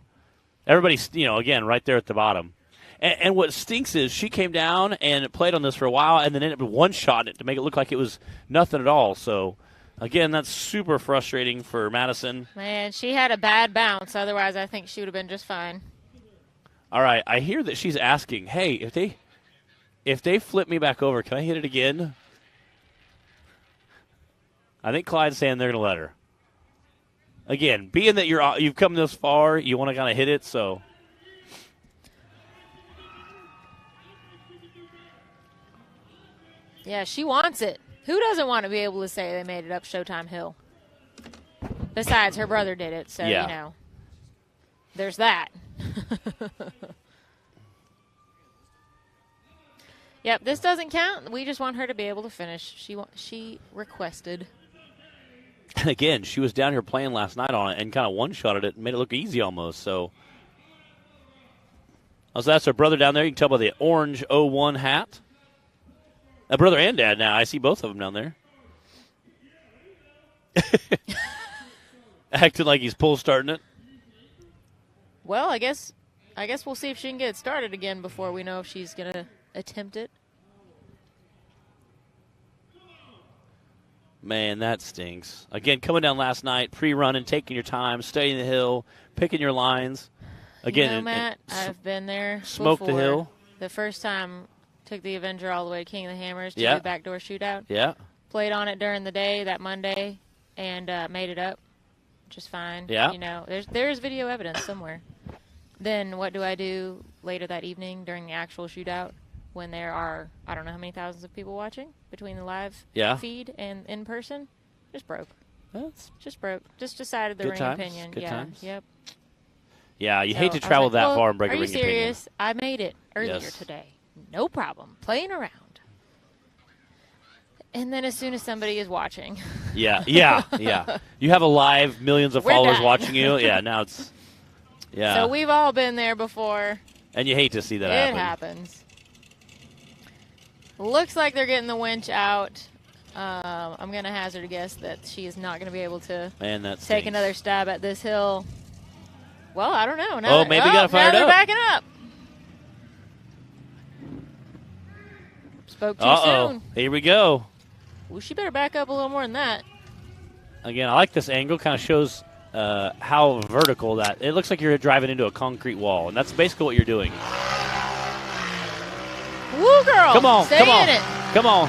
Everybody's, again, right there at the bottom. And what stinks is she came down and played on this for a while and then ended up one-shotting it to make it look like it was nothing at all. So, again, that's super frustrating for Madison. Man, she had a bad bounce. Otherwise, I think she would have been just fine. All right, I hear that she's asking, hey, if they flip me back over, can I hit it again? I think Clyde's saying they're going to let her. Again, being that you've come this far, you want to kind of hit it, so. Yeah, she wants it. Who doesn't want to be able to say they made it up Showtime Hill? Besides, her brother did it, so, there's that. Yep, this doesn't count. We just want her to be able to finish. She requested. And again, she was down here playing last night on it and kind of one-shotted it and made it look easy almost. So that's her brother down there. You can tell by the orange 01 hat. A brother and dad now. I see both of them down there. Acting like he's pull starting it. Well, I guess we'll see if she can get it started again before we know if she's going to attempt it. Man, that stinks. Again, coming down last night, pre-running, taking your time, studying the hill, picking your lines. Again, Matt, I've been there. Smoked the before. hill. The first time, took the Avenger all the way to King of the Hammers to Yeah. the backdoor shootout. Yeah. played on it during the day that Monday and made it up just fine. Yeah. You know, there's video evidence somewhere. Then what do I do later that evening during the actual shootout when there are, I don't know how many thousands of people watching between the live feed and in person? Just broke. Just broke. Just decided the ring opinion. Good times. Yep. Yeah, you hate to travel that far and break a ring opinion. Are you serious? opinion. I made it earlier today. No problem. Playing around. And then as soon as somebody is watching. Yeah. You have a live, millions of followers watching you. Yeah, now it's, So we've all been there before. And you hate to see that happen. It happens. Looks like they're getting the winch out. I'm going to hazard a guess that she is not going to be able to take another stab at this hill. Well, I don't know. Now maybe got to fire it up. up. Backing up. Spoke too soon. Here we go. Well, she better back up a little more than that. Again, I like this angle. Kind of shows how vertical that. It looks like you're driving into a concrete wall, and that's basically what you're doing. Woo, girl. Come on. Stay come on. in it. Come on.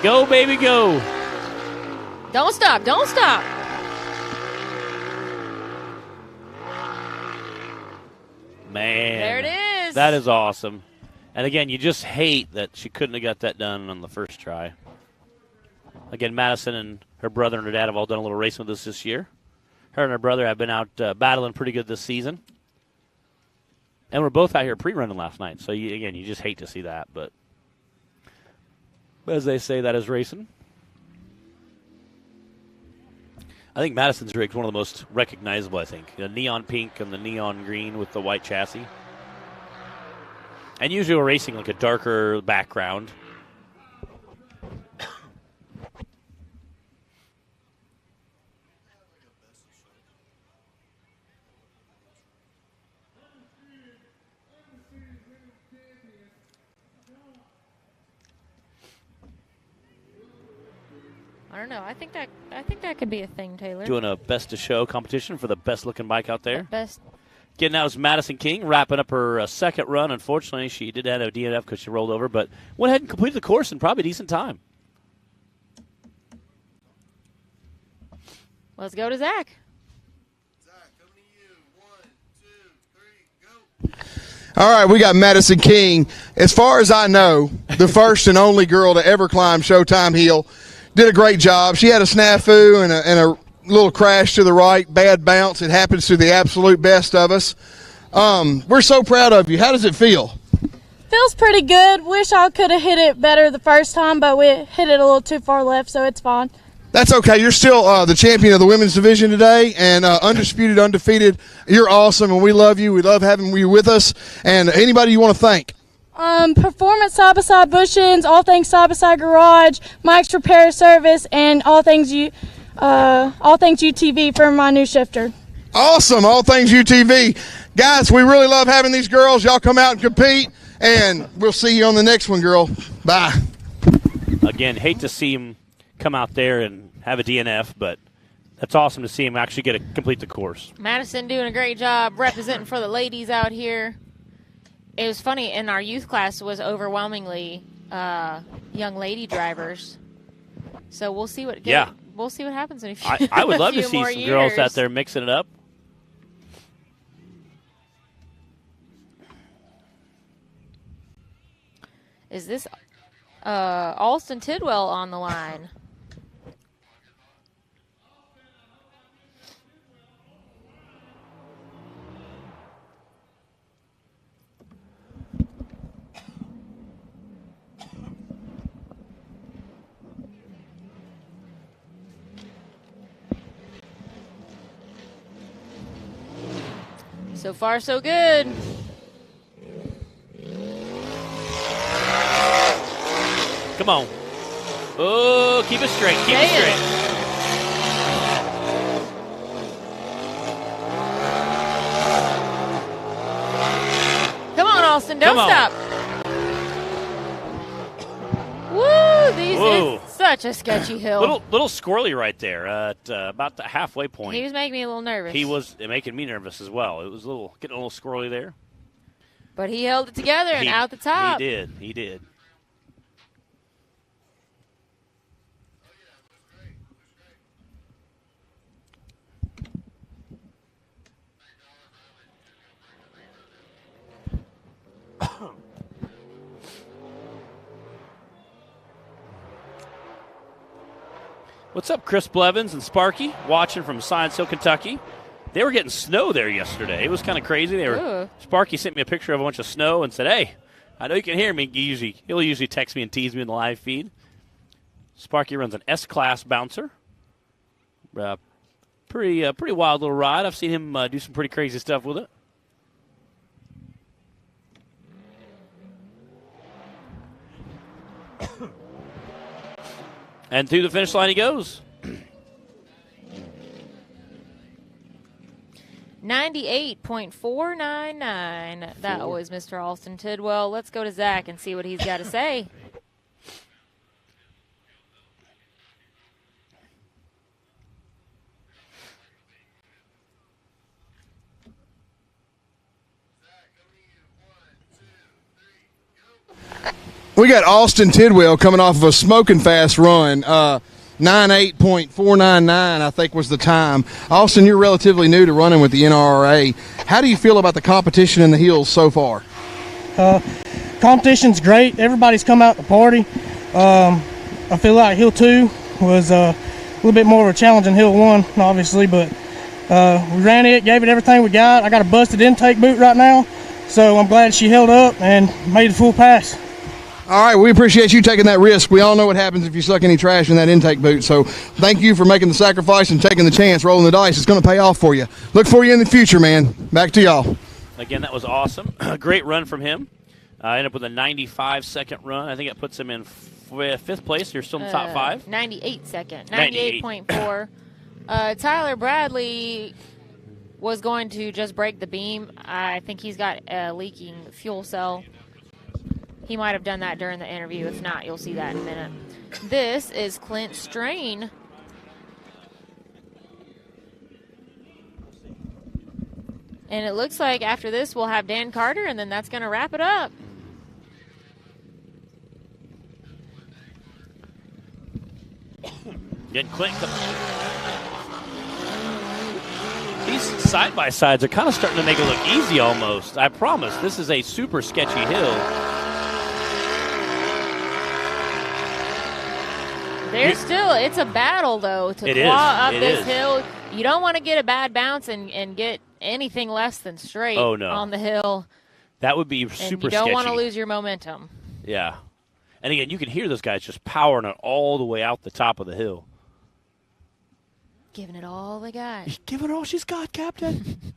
Go, baby, go. Don't stop. Don't stop. Man. There it is. That is awesome. And again, you just hate that she couldn't have got that done on the first try. Again, Madison and her brother and her dad have all done a little racing with us this year. Her and her brother have been out battling pretty good this season. And we're both out here pre-running last night. So, you just hate to see that. But as they say, that is racing. I think Madison's rig is one of the most recognizable, I think. The neon pink and the neon green with the white chassis. And usually we're racing like a darker background. I don't know. I think that could be a thing, Taylor. Doing a best of show competition for the best looking bike out there. Best. Getting out is Madison King, wrapping up her second run. Unfortunately, she did have a DNF because she rolled over, but went ahead and completed the course in probably a decent time. Let's go to Zach. Zach, coming to you. 1, 2, 3, go. All right, we got Madison King. As far as I know, the first and only girl to ever climb Showtime Hill. Did a great job. She had a snafu and a little crash to the right, bad bounce. It happens to the absolute best of us. We're so proud of you. How does it feel? Feels pretty good. Wish I could have hit it better the first time, but we hit it a little too far left, so it's fine. That's okay. You're still the champion of the women's division today, and undisputed, undefeated. You're awesome, and we love you. We love having you with us. And anybody you want to thank? Performance side-by-side bushings, all things side-by-side garage, Mike's repair service, and all things UTV for my new shifter. Awesome. All things UTV. Guys, we really love having these girls. Y'all come out and compete, and we'll see you on the next one, girl. Bye. Again, hate to see him come out there and have a DNF, but that's awesome to see him actually get to complete the course. Madison doing a great job representing for the ladies out here. It was funny, in our youth class was overwhelmingly young lady drivers. So we'll see what we'll see what happens in a few I would love to see some years. girls out there mixing it up. Is this Alston Tidwell on the line? So far, so good. Come on. Oh, keep it straight. Keep it straight. Come on, Alston. Don't stop. Woo! This is such a sketchy hill. Little squirrely right there at about the halfway point. He was making me a little nervous. He was making me nervous as well. It was getting a little squirrely there. But he held it together and out the top. He did. He did. What's up, Chris Blevins and Sparky, watching from Science Hill, Kentucky. They were getting snow there yesterday. It was kind of crazy. Sparky sent me a picture of a bunch of snow and said, "Hey, I know you can hear me." He'll usually text me and tease me in the live feed. Sparky runs an S-Class bouncer. Pretty wild little ride. I've seen him do some pretty crazy stuff with it. And through the finish line he goes. 98.499. That was Mr. Alston Tidwell. Let's go to Zach and see what he's got to say. We got Austin Tidwell coming off of a smoking fast run. 98.499, I think, was the time. Austin, you're relatively new to running with the NRRA. How do you feel about the competition in the hills so far? Competition's great. Everybody's come out to party. I feel like Hill 2 was a little bit more of a challenge than Hill 1, obviously, but we ran it, gave it everything we got. I got a busted intake boot right now, so I'm glad she held up and made the full pass. All right, we appreciate you taking that risk. We all know what happens if you suck any trash in that intake boot, so thank you for making the sacrifice and taking the chance, rolling the dice. It's going to pay off for you. Look for you in the future, man. Back to y'all. Again, that was awesome. Great run from him. Ended up with a 95-second run. I think it puts him in fifth place. You're still in the top five. 98 second. 98.4. Tyler Bradley was going to just break the beam. I think he's got a leaking fuel cell. He might have done that during the interview. If not, you'll see that in a minute. This is Clint Strain. And it looks like after this we'll have Dan Carter, and then that's going to wrap it up. Getting Clint. These side-by-sides are kind of starting to make it look easy almost. I promise. This is a super sketchy hill. It's a battle, though, to claw up this hill. You don't want to get a bad bounce and get anything less than straight on the hill. That would be super sketchy. And you don't want to lose your momentum. Yeah. And again, you can hear those guys just powering it all the way out the top of the hill. Giving it all they got. Give it all she's got, Captain.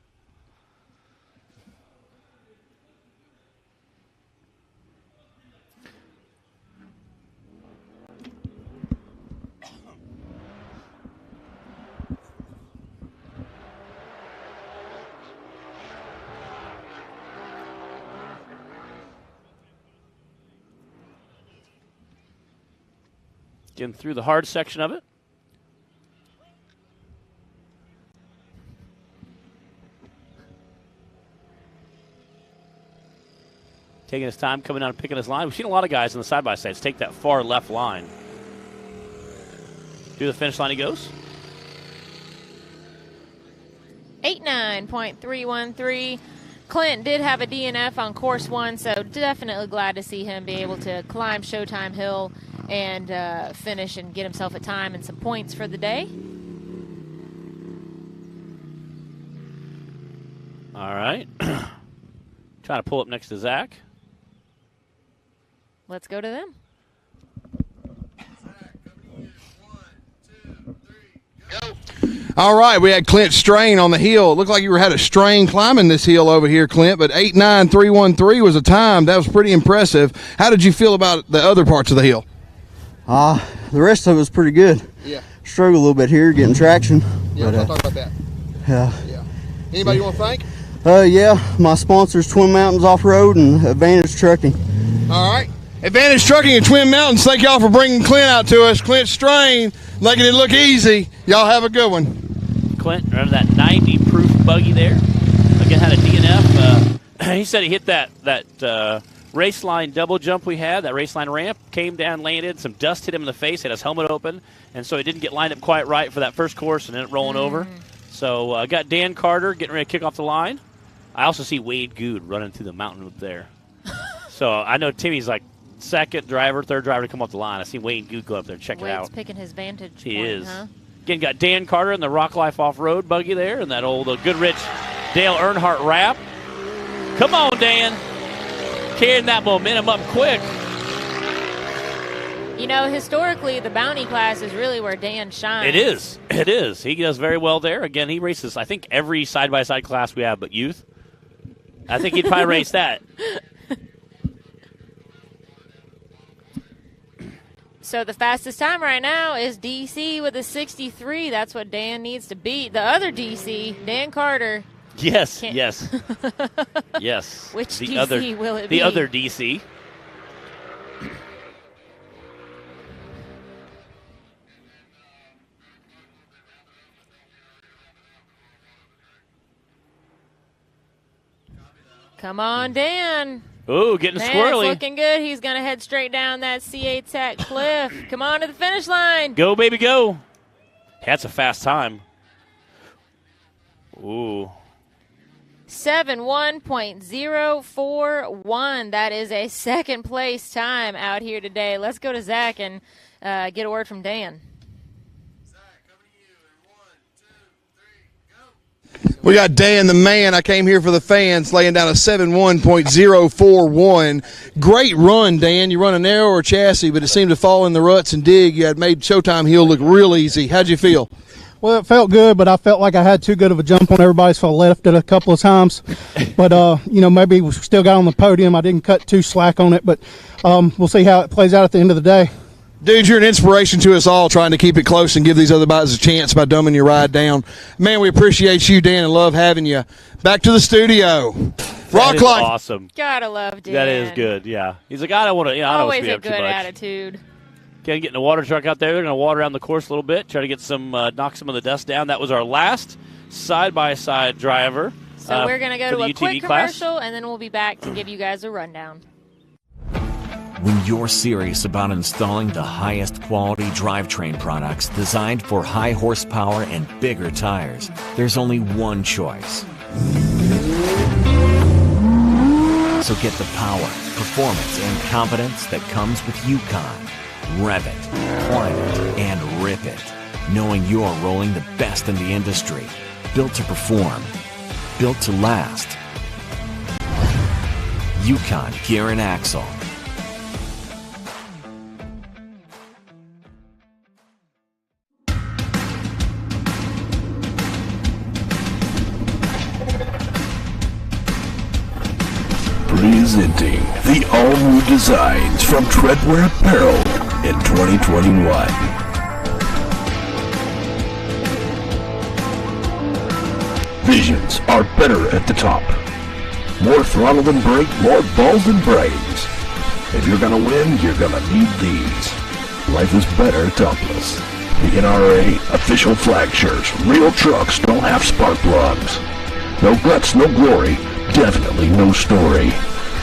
Getting through the hard section of it. Taking his time, coming out and picking his line. We've seen a lot of guys on the side-by-sides take that far left line. To the finish line he goes. 89.313. Clint did have a DNF on course 1, so definitely glad to see him be able to climb Showtime Hill and finish and get himself a time and some points for the day. All right. Trying to pull up next to Zach. Let's go to them. All right, we had Clint Strain on the hill. It looked like you had a strain climbing this hill over here, Clint, but 89313 was a time. That was pretty impressive. How did you feel about the other parts of the hill? The rest of it was pretty good. Yeah. Struggled a little bit here getting traction. Yeah, but, let's talk about that. Yeah. Anybody you want to thank? Yeah, my sponsors, Twin Mountains Off-Road and Advantage Trucking. All right. Advantage Trucking and Twin Mountains, thank y'all for bringing Clint out to us. Clint Strain, making it look easy. Y'all have a good one. Clint running that 90-proof buggy there. Again, had a DNF. He said he hit that race line double jump we had, that race line ramp, came down, landed, some dust hit him in the face, had his helmet open, and so he didn't get lined up quite right for that first course and then rolling over. So I got Dan Carter getting ready to kick off the line. I also see Wade Good running through the mountain up there. So I know Timmy's like second driver, third driver to come off the line. I seen Wayne Good go up there and check it Wade's out. picking his vantage He point, is. huh? Again, got Dan Carter in the Rock Life Off-Road buggy there, and that old Goodrich Dale Earnhardt wrap. Come on, Dan. Carrying that momentum up quick. You know, historically, the bounty class is really where Dan shines. It is. It is. He does very well there. Again, he races, I think, every side-by-side class we have but youth. I think he'd probably race that. So the fastest time right now is DC with a 63. That's what Dan needs to beat. The other DC, Dan Carter. Yes, yes. Yes. Which the DC will it be? The other DC. Come on, Dan. Ooh, getting Man, squirrely. It's looking good. He's going to head straight down that CA Tech cliff. Come on to the finish line. Go, baby, go. That's a fast time. Ooh. 71.041. That is a second place time out here today. Let's go to Zach and get a word from Dan. We got Dan the man. I came here for the fans, laying down a 71.041. Great run, Dan. You run a narrower chassis, but it seemed to fall in the ruts and dig. You had made Showtime Hill look real easy. How'd you feel? Well, it felt good, but I felt like I had too good of a jump on everybody, so I left it a couple of times. But, maybe we still got on the podium. I didn't cut too slack on it, but we'll see how it plays out at the end of the day. Dude, you're an inspiration to us all, trying to keep it close and give these other guys a chance by dumbing your ride down. Man, we appreciate you, Dan, and love having you. Back to the studio. Rock Life. Awesome. Gotta love Dan. That is good, yeah. He's like, I don't want to, I don't Always want to a speed up good too much. attitude. Again, getting the water truck out there. They're going to water down the course a little bit, try to get some, knock some of the dust down. That was our last side-by-side driver. So we're going to go for to the a UTV quick class. commercial, and then we'll be back to give you guys a rundown. When you're serious about installing the highest quality drivetrain products designed for high horsepower and bigger tires, there's only one choice. So get the power, performance, and confidence that comes with Yukon. Rev it, climb it, and rip it, knowing you're rolling the best in the industry. Built to perform, built to last. Yukon Gear and Axle. Presenting the all-new designs from Treadwear Apparel in 2021. Visions are better at the top. More throttle than brake, more balls than brains. If you're gonna win, you're gonna need these. Life is better topless. The NRA official flag shirts. Real trucks don't have spark plugs. No guts, no glory. Definitely no story.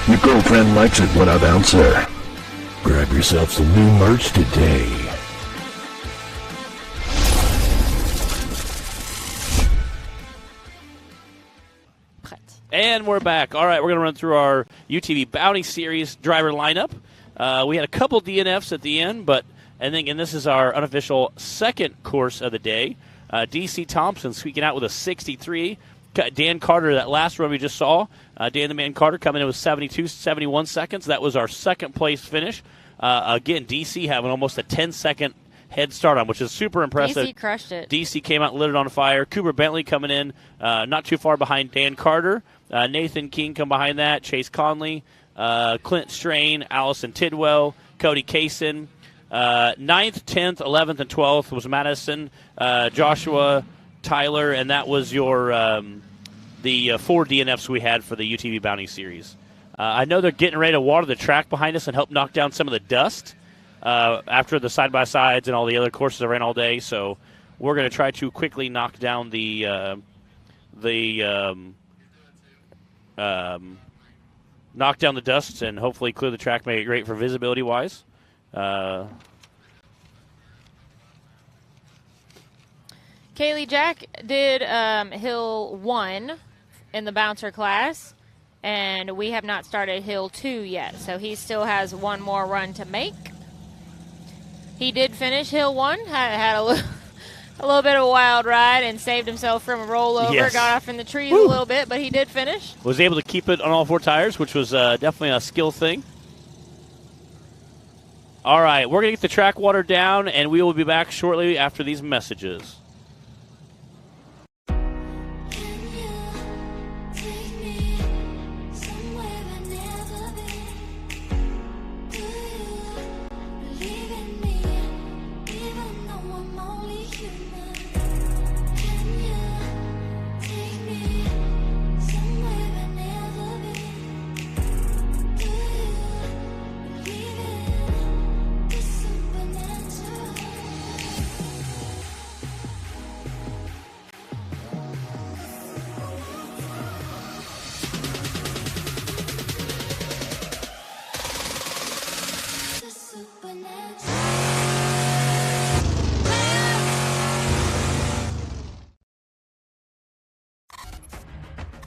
Your girlfriend likes it when I bounce her. Grab yourself some new merch today. And we're back. All right, we're going to run through our UTV Bounty Series driver lineup. We had a couple DNFs at the end, and this is our unofficial second course of the day. DC Thompson squeaking out with a 63. Dan Carter, that last run we just saw, Dan the Man Carter coming in with 71 seconds. That was our second place finish. Again, DC having almost a 10-second head start on, which is super impressive. DC crushed it. DC came out and lit it on fire. Cooper Bentley coming in not too far behind Dan Carter. Nathan King come behind that. Chase Conley, Clint Strain, Allison Tidwell, Cody Kaysen. 9th, 10th, 11th, and 12th was Madison, Joshua, Tyler, and that was your the 4 DNFs we had for the UTV Bounty Series. I know they're getting ready to water the track behind us and help knock down some of the dust after the side-by-sides and all the other courses I ran all day, so we're going to try to quickly knock down knock down the dust and hopefully clear the track, make it great for visibility-wise. Kaylee Jack did Hill 1 in the bouncer class. and we have not started Hill 2 yet, so he still has one more run to make. He did finish Hill 1, had a little bit of a wild ride and saved himself from a rollover, Yes. got off in the trees a little bit, but he did finish. Was able to keep it on all 4 tires, which was definitely a skill thing. All right, we're going to get the track water down, and we will be back shortly after these messages.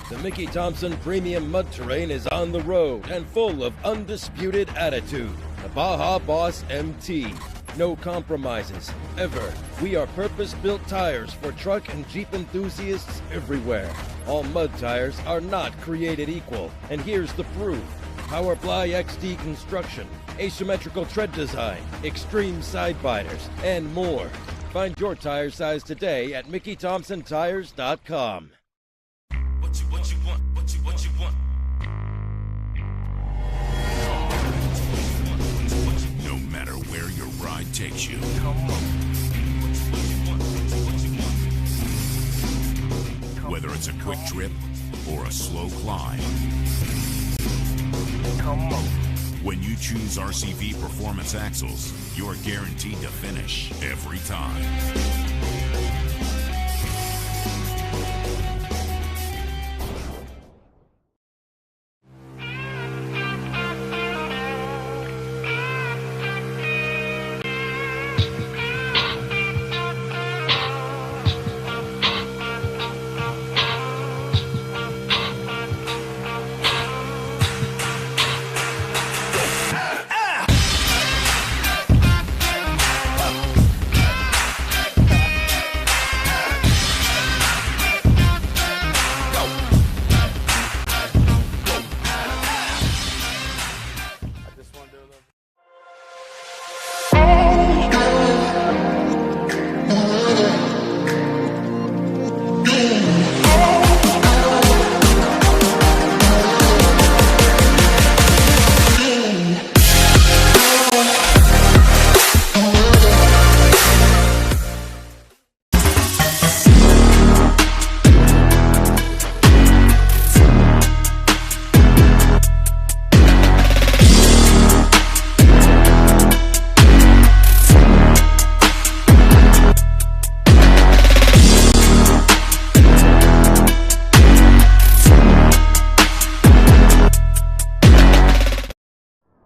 The Mickey Thompson Premium Mud Terrain is on the road and full of undisputed attitude. The Baja Boss MT. No compromises, ever. We are purpose-built tires for truck and Jeep enthusiasts everywhere. All mud tires are not created equal, and here's the proof. Powerfly XD construction, asymmetrical tread design, extreme side biters, and more. Find your tire size today at MickeyThompsonTires.com. What you want, what you want. No matter where your ride takes you. Whether it's a quick trip or a slow climb. When you choose RCV Performance Axles, you're guaranteed to finish every time.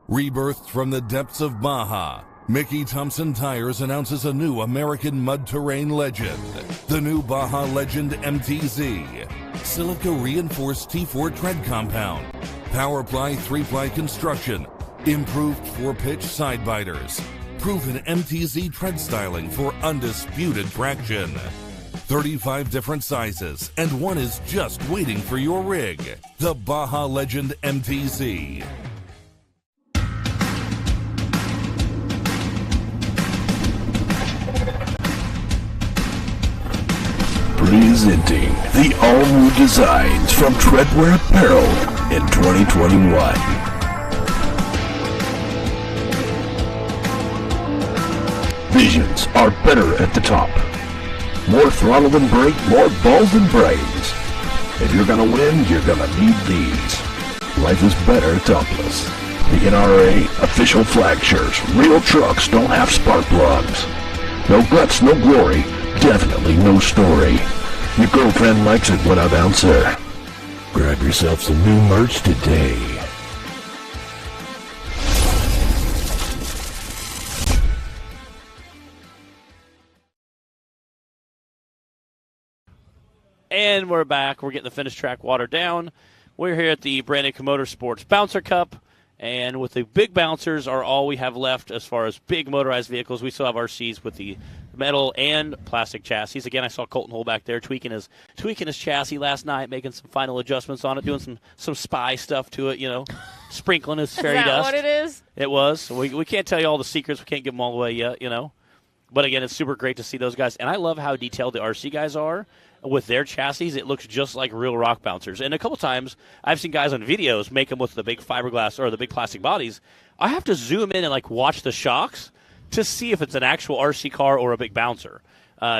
Rebirthed from the depths of Baja, Mickey Thompson Tires announces a new American mud terrain legend. The new Baja Legend MTZ. Silica reinforced T4 tread compound. Powerply 3-ply construction. Improved 4-pitch side biters. Proven MTZ tread styling for undisputed traction. 35 different sizes, and one is just waiting for your rig. The Baja Legend MTZ. Presenting the all-new designs from Treadwear Apparel in 2021. Visions are better at the top. More throttle than brake, more balls than brains. If you're gonna win, you're gonna need these. Life is better topless. The NRA official flag shirts. Real trucks don't have spark plugs. No guts, no glory. Definitely no story. Your girlfriend likes it when I bounce her. Grab yourself some new merch today. And we're back. We're getting the finished track water down. We're here at the Branik Motorsports Bouncer Cup, and with the big bouncers are all we have left as far as big motorized vehicles. We still have RCs with the metal and plastic chassis. Again, I saw Colton Hull back there tweaking his chassis last night, making some final adjustments on it, doing some spy stuff to it, sprinkling his fairy dust. Is that what it is? It was. We can't tell you all the secrets. We can't give them all away yet, But again, it's super great to see those guys, and I love how detailed the RC guys are. With their chassis, it looks just like real rock bouncers. And a couple times, I've seen guys on videos make them with the big fiberglass or the big plastic bodies. I have to zoom in and watch the shocks to see if it's an actual RC car or a big bouncer,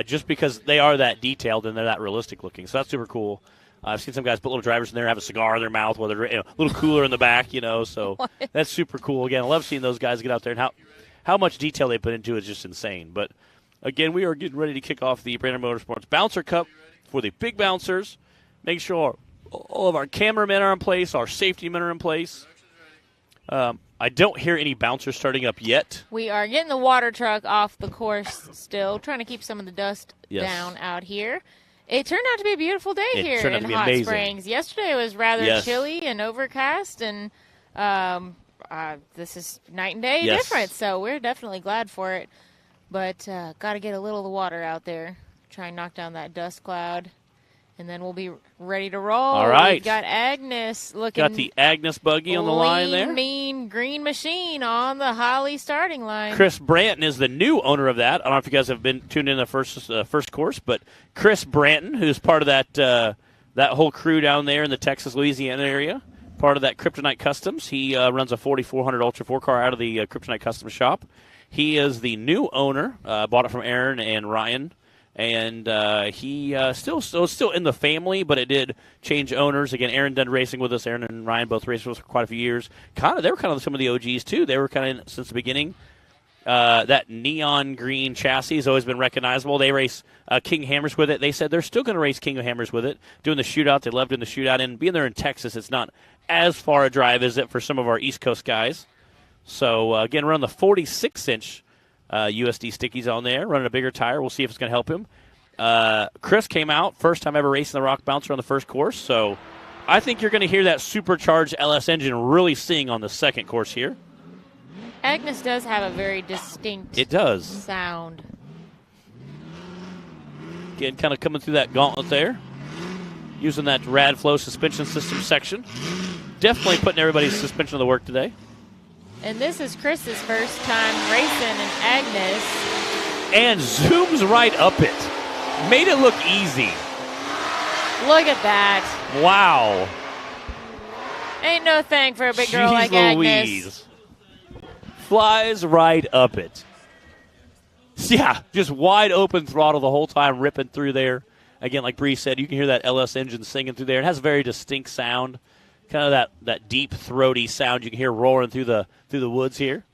just because they are that detailed and they're that realistic looking. So that's super cool. I've seen some guys put little drivers in there, have a cigar in their mouth, with a little cooler in the back, So that's super cool. Again, I love seeing those guys get out there, and how much detail they put into it is just insane. But again, we are getting ready to kick off the Branik Motorsports Bouncer Cup for the big bouncers. Make sure all of our cameramen are in place, our safety men are in place. I don't hear any bouncers starting up yet. We are getting the water truck off the course still, trying to keep some of the dust down out here. It turned out to be a beautiful day here in Hot Springs. Yesterday was rather chilly and overcast, and this is night and day difference, so we're definitely glad for it. But got to get a little of the water out there. Try and knock down that dust cloud, and then we'll be ready to roll. All right. We've got Agnes looking. Got the Agnes buggy on the line there. Mean green machine on the Holly starting line. Chris Branton is the new owner of that. I don't know if you guys have been tuned in the first course, but Chris Branton, who's part of that whole crew down there in the Texas, Louisiana area, part of that Kryptonite Customs. He runs a 4400 Ultra 4 car out of the Kryptonite Customs shop. He is the new owner. Bought it from Aaron and Ryan. And he still in the family, but it did change owners. Again, Aaron done racing with us. Aaron and Ryan both raced with us for quite a few years. They were kind of some of the OGs, too. They were kind of since the beginning. That neon green chassis has always been recognizable. They race King Hammers with it. They said they're still going to race King of Hammers with it, doing the shootout. They love doing the shootout. And being there in Texas, it's not as far a drive as it for some of our East Coast guys. So, again, we're on the 46-inch USD stickies on there, running a bigger tire. We'll see if it's going to help him. Chris came out, first time ever racing the Rock Bouncer on the first course, so I think you're going to hear that supercharged LS engine really sing on the second course here. Agnes does have a very distinct sound. Again, kind of coming through that gauntlet there, using that Rad Flow suspension system section. Definitely putting everybody's suspension to the work today. And this is Chris's first time racing in Agnes. And zooms right up it. Made it look easy. Look at that. Wow. Ain't no thing for a big girl like Agnes. Flies right up it. Yeah, just wide open throttle the whole time, ripping through there. Again, like Bree said, you can hear that LS engine singing through there. It has a very distinct sound. Kind of that deep, throaty sound you can hear roaring through the woods here.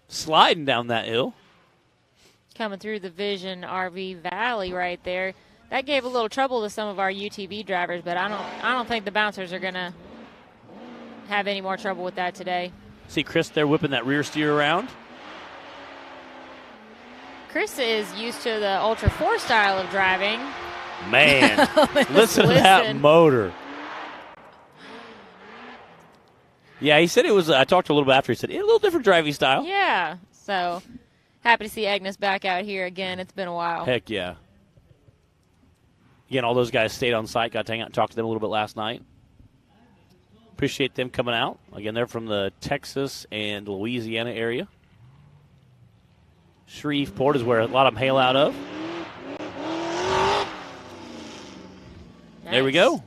Sliding down that hill. Coming through the Vision RV Valley right there. That gave a little trouble to some of our UTV drivers, but I don't think the bouncers are going to have any more trouble with that today. See Chris there whipping that rear steer around. Chris is used to the Ultra 4 style of driving. Man, listen to that motor. Yeah, he said it was, I talked to a little bit after, he said, a little different driving style. Yeah, so happy to see Agnes back out here again. It's been a while. Heck yeah. Again, all those guys stayed on site, got to hang out and talk to them a little bit last night. Appreciate them coming out. Again, they're from the Texas and Louisiana area. Shreveport is where a lot of them hail out of. Nice. There we go.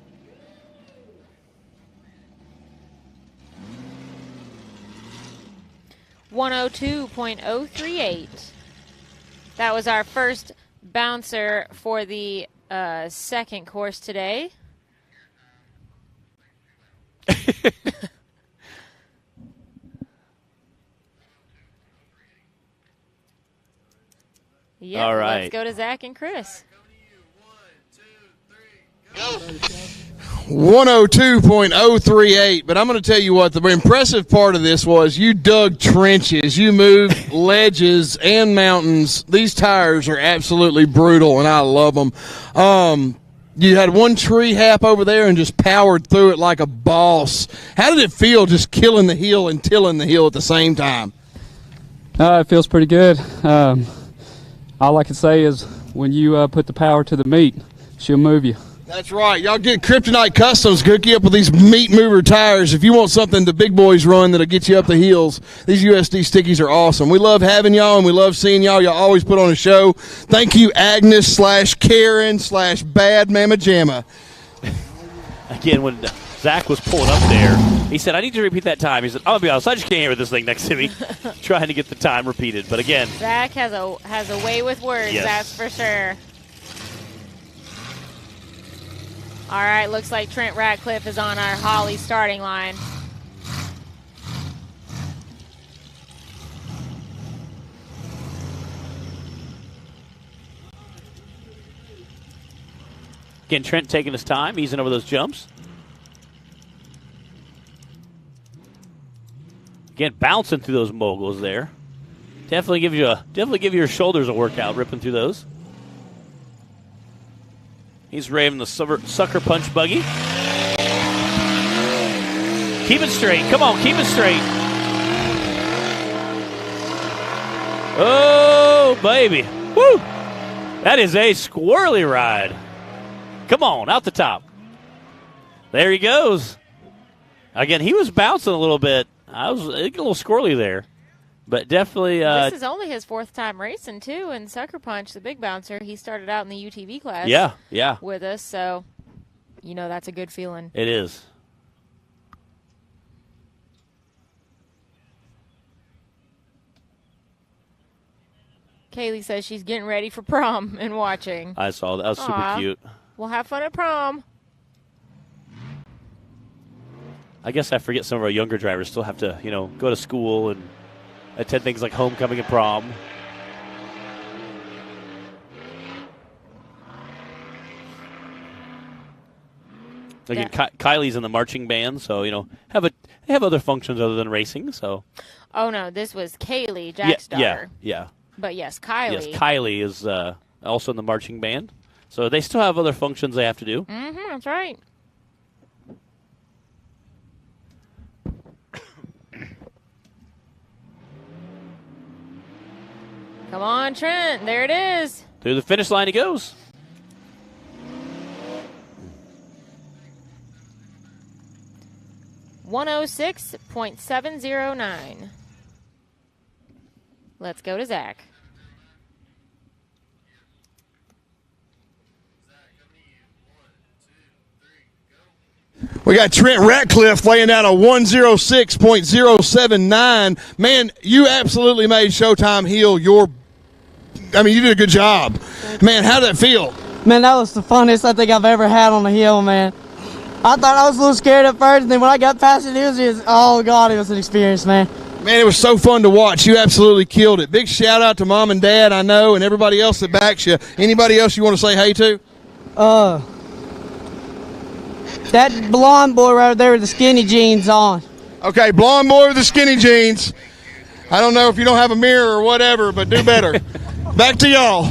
.038. That was our first bouncer for the second course today. Yeah, all right. Let's go to Zach and Chris. 102.038, but I'm going to tell you what, the impressive part of this was you dug trenches, you moved ledges and mountains. These tires are absolutely brutal, and I love them. You had one tree hap over there and just powered through it like a boss. How did it feel just killing the hill and tilling the hill at the same time? It feels pretty good. All I can say is when you put the power to the meat, she'll move you. That's right. Y'all get Kryptonite Customs, hook you up with these meat mover tires. If you want something the big boys run that'll get you up the hills, these USD stickies are awesome. We love having y'all, and we love seeing y'all. Y'all always put on a show. Thank you, Agnes/Karen/Bad Mama Jamma. Again, when Zach was pulling up there, he said, I need you to repeat that time. He said, I'll be honest, I just can't hear this thing next to me. Trying to get the time repeated. But again, Zach has a way with words, yes. That's for sure. All right, looks like Trent Ratcliffe is on our Holly starting line. Again, Trent taking his time, easing over those jumps. Again, bouncing through those moguls there. Definitely give your shoulders a workout, ripping through those. He's raving the sucker punch buggy. Keep it straight. Come on, keep it straight. Oh, baby. Woo! That is a squirrely ride. Come on, out the top. There he goes. Again, he was bouncing a little bit. I was a little squirrely there. But definitely. This is only his 4th time racing, too, and Sucker Punch, the big bouncer. He started out in the UTV class with us, so you know that's a good feeling. It is. Kaylee says she's getting ready for prom and watching. I saw that. That was super cute. We'll have fun at prom. I guess I forget some of our younger drivers still have to, go to school and attend things like homecoming and prom. Again, Kylie's in the marching band, so they have other functions other than racing. So. Oh no, this was Kaylee, Jack's daughter. Yeah. But yes, Kylie. Yes, Kylie is also in the marching band, so they still have other functions they have to do. Mm-hmm, that's right. Come on, Trent. There it is. Through the finish line he goes. .106.709. Let's go to Zach. We got Trent Ratcliffe laying down a 106.079. Man, you absolutely made Showtime Hill you did a good job. Man, how did that feel? Man, that was the funnest I think I've ever had on the hill, man. I thought I was a little scared at first, and then when I got past it, it was an experience, man. Man, it was so fun to watch. You absolutely killed it. Big shout out to Mom and Dad, I know, and everybody else that backs you. Anybody else you want to say hey to? That blonde boy right there with the skinny jeans on. Okay, blonde boy with the skinny jeans. I don't know if you don't have a mirror or whatever, but do better. Back to y'all.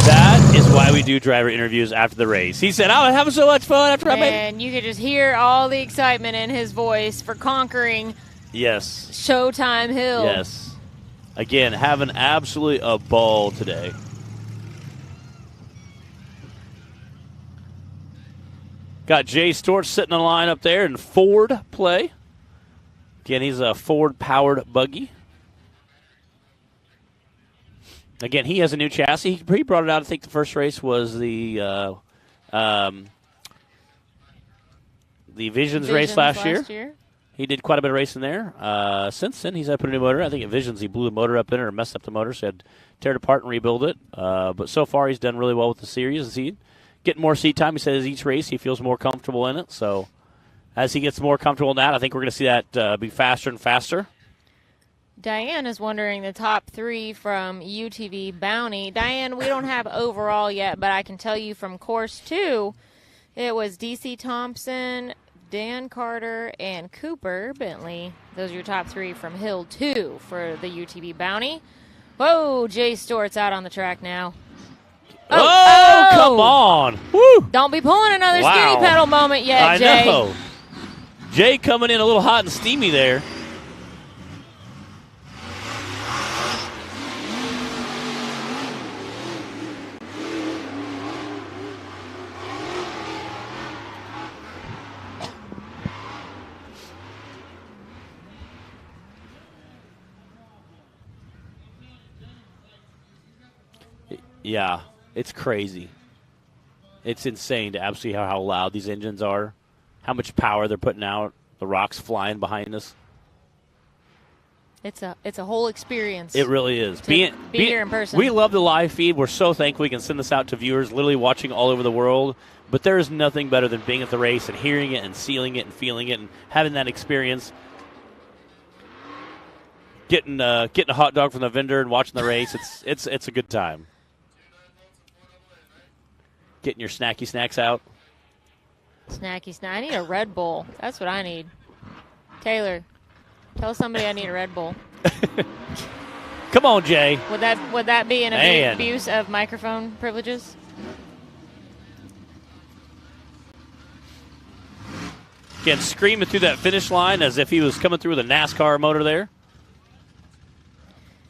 That is why we do driver interviews after the race. He said, I was having so much fun after I made it. And you could just hear all the excitement in his voice for conquering Showtime Hill. Yes. Again, having absolutely a ball today. Got Jay Storch sitting in the line up there in Ford play. Again, he's a Ford-powered buggy. Again, he has a new chassis. He brought it out. I think the first race was the Visions race last year. He did quite a bit of racing there. Since then, he's had to put a new motor. I think at Visions, he blew the motor up in it or messed up the motor, so he had to tear it apart and rebuild it. But so far, he's done really well with the series. He's getting more seat time. He says each race he feels more comfortable in it. So as he gets more comfortable in that, I think we're going to see that be faster and faster. Diane is wondering the top 3 from UTV Bounty. Diane, we don't have overall yet, but I can tell you from course 2, it was DC Thompson, Dan Carter, and Cooper Bentley. Those are your top 3 from Hill 2 for the UTV Bounty. Whoa, Jay Stort's out on the track now. Oh, come on. Woo. Don't be pulling another Wow. skinny pedal moment yet, Jay. I know. Jay coming in a little hot and steamy there. Yeah, it's crazy. It's insane to absolutely how loud these engines are, how much power they're putting out, the rocks flying behind us. It's a whole experience. It really is. Be here in person. We love the live feed. We're so thankful we can send this out to viewers literally watching all over the world. But there is nothing better than being at the race and hearing it and seeing it and feeling it and having that experience. Getting a hot dog from the vendor and watching the race. It's a good time. Getting your snacky snacks out. Snacky snack. I need a Red Bull. That's what I need. Taylor, tell somebody I need a Red Bull. Come on, Jay. Would that be an Man. abuse of microphone privileges? Again, screaming through that finish line as if he was coming through with a NASCAR motor there.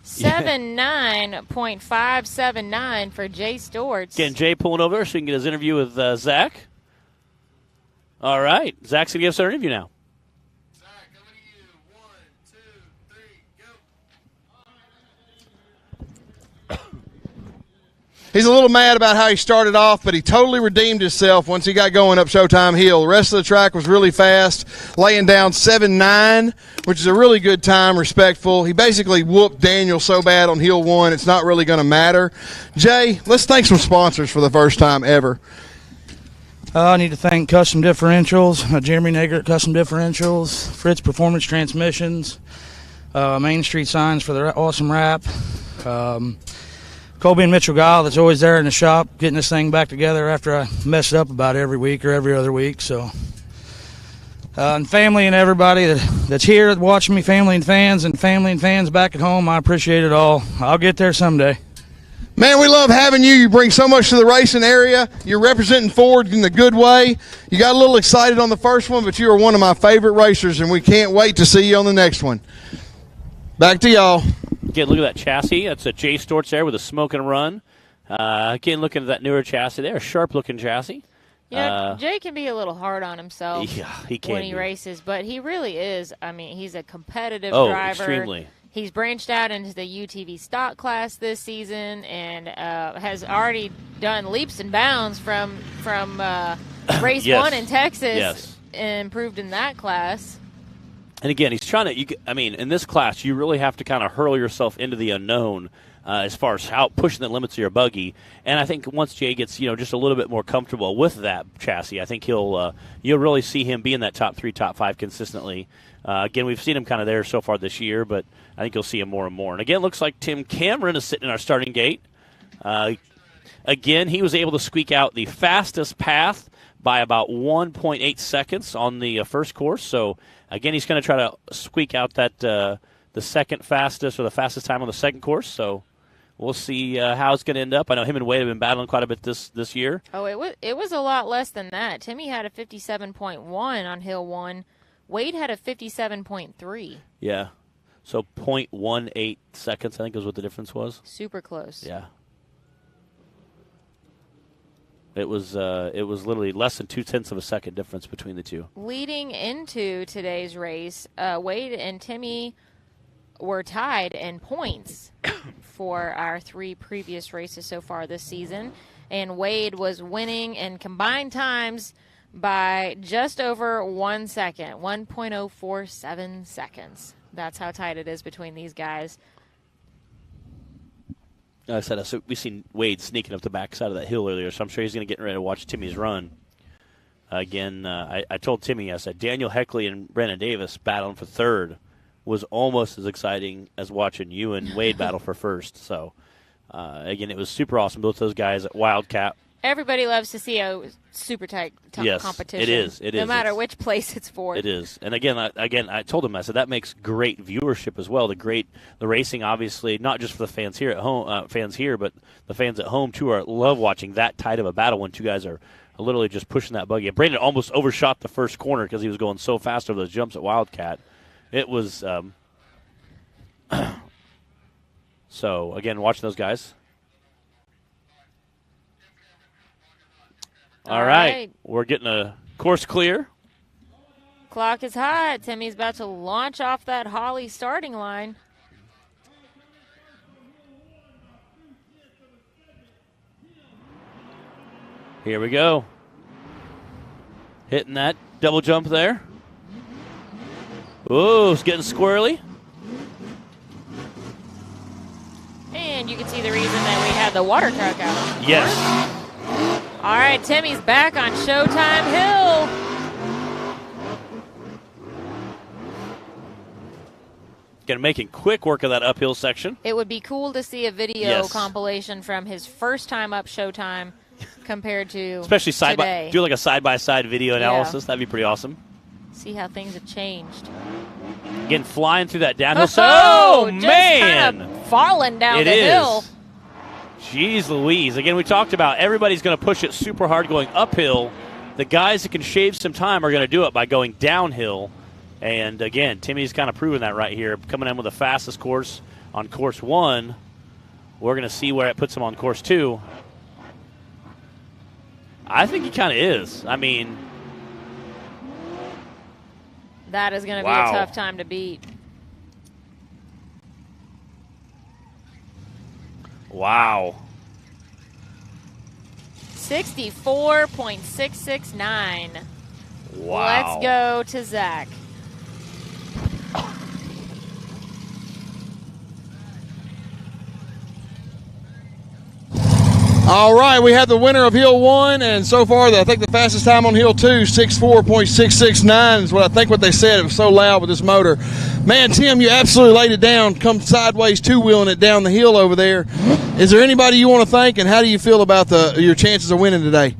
79.579 for Jay Storts. Again, Jay pulling over so we can get his interview with Zach. All right. Zach's going to give us our interview now. He's a little mad about how he started off, but he totally redeemed himself once he got going up Showtime Hill. The rest of the track was really fast, laying down 7.9, which is a really good time, respectful. He basically whooped Daniel so bad on Hill 1, it's not really going to matter. Jay, let's thank some sponsors for the first time ever. I need to thank Custom Differentials, Jeremy Nager at Custom Differentials, Fritz Performance Transmissions, Main Street Signs for their awesome wrap, Colby and Mitchell Gile that's always there in the shop getting this thing back together after I mess it up about every week or every other week. So, and family and everybody that's here watching me, family and fans back at home, I appreciate it all. I'll get there someday. Man, we love having you. You bring so much to the racing area. You're representing Ford in the good way. You got a little excited on the first one, but you are one of my favorite racers, and we can't wait to see you on the next one. Back to y'all. Again, look at that chassis. That's a Jay Storts there with a smoking run. Again, looking at that newer chassis there, a sharp-looking chassis. You know, Jay can be a little hard on himself he can when he be. races, but he really is. I mean, he's a competitive Oh, driver. extremely. He's branched out into the UTV stock class this season and has already done leaps and bounds from race Yes. 1 in Texas Yes. and improved in that class. And again, he's trying to. In this class, you really have to kind of hurl yourself into the unknown as far as how pushing the limits of your buggy. And I think once Jay gets just a little bit more comfortable with that chassis, I think you'll really see him be in that top 3, top 5 consistently. Again, we've seen him kind of there so far this year, but I think you'll see him more and more. And again, it looks like Tim Cameron is sitting in our starting gate. Again, he was able to squeak out the fastest path by about 1.8 seconds on the first course. So, again, he's going to try to squeak out that the second fastest or the fastest time on the second course. So we'll see how it's going to end up. I know him and Wade have been battling quite a bit this year. Oh, it was a lot less than that. Timmy had a 57.1 on Hill 1. Wade had a 57.3. Yeah. So 0.18 seconds, I think, is what the difference was. Super close. Yeah. It was literally less than 0.2 of a second difference between the two. Leading into today's race, Wade and Timmy were tied in points for our 3 previous races so far this season. And Wade was winning in combined times by just over 1 second, 1.047 seconds. That's how tight it is between these guys. I said, so we've seen Wade sneaking up the backside of that hill earlier, so I'm sure he's going to get ready to watch Timmy's run. Again, I told Timmy, I said, Daniel Heckley and Brandon Davis battling for third was almost as exciting as watching you and Wade battle for first. So, again, it was super awesome. Both those guys at Wildcat Everybody loves to see a super tight Yes, competition. it is. It no is. matter It's- which place it's for. It is, and again, I told him, I said that makes great viewership as well. The racing, obviously, not just for the fans here at home, but the fans at home too love watching that tight of a battle when two guys are literally just pushing that buggy. Brandon almost overshot the first corner because he was going so fast over those jumps at Wildcat. It was so again, watching those guys. All right, we're getting a course clear. Clock is hot. Timmy's about to launch off that Holly starting line. Here we go. Hitting that double jump there. Ooh, it's getting squirrely. And you can see the reason that we had the water truck out. Yes. All right, Timmy's back on Showtime Hill. Going to making quick work of that uphill section. It would be cool to see a video Yes. compilation from his first time up Showtime compared to Especially today. do like a side-by-side video analysis. That'd be pretty awesome. See how things have changed. Again, flying through that downhill. Just Man! kind of falling down It the is. hill. Jeez Louise. Again, we talked about everybody's going to push it super hard going uphill. The guys that can shave some time are going to do it by going downhill. And, again, Timmy's kind of proven that right here. Coming in with the fastest course on course 1. We're going to see where it puts him on course 2. I think he kind of is. I mean, That is going to Wow. be a tough time to beat. wow. 64.669. Wow. Let's go to Zach. All right, we have the winner of Hill 1, and so far, I think the fastest time on Hill 2, 64.669 is what they said. It was so loud with this motor. Man, Tim, you absolutely laid it down, come sideways two-wheeling it down the hill over there. Is there anybody you want to thank, and how do you feel about your chances of winning today?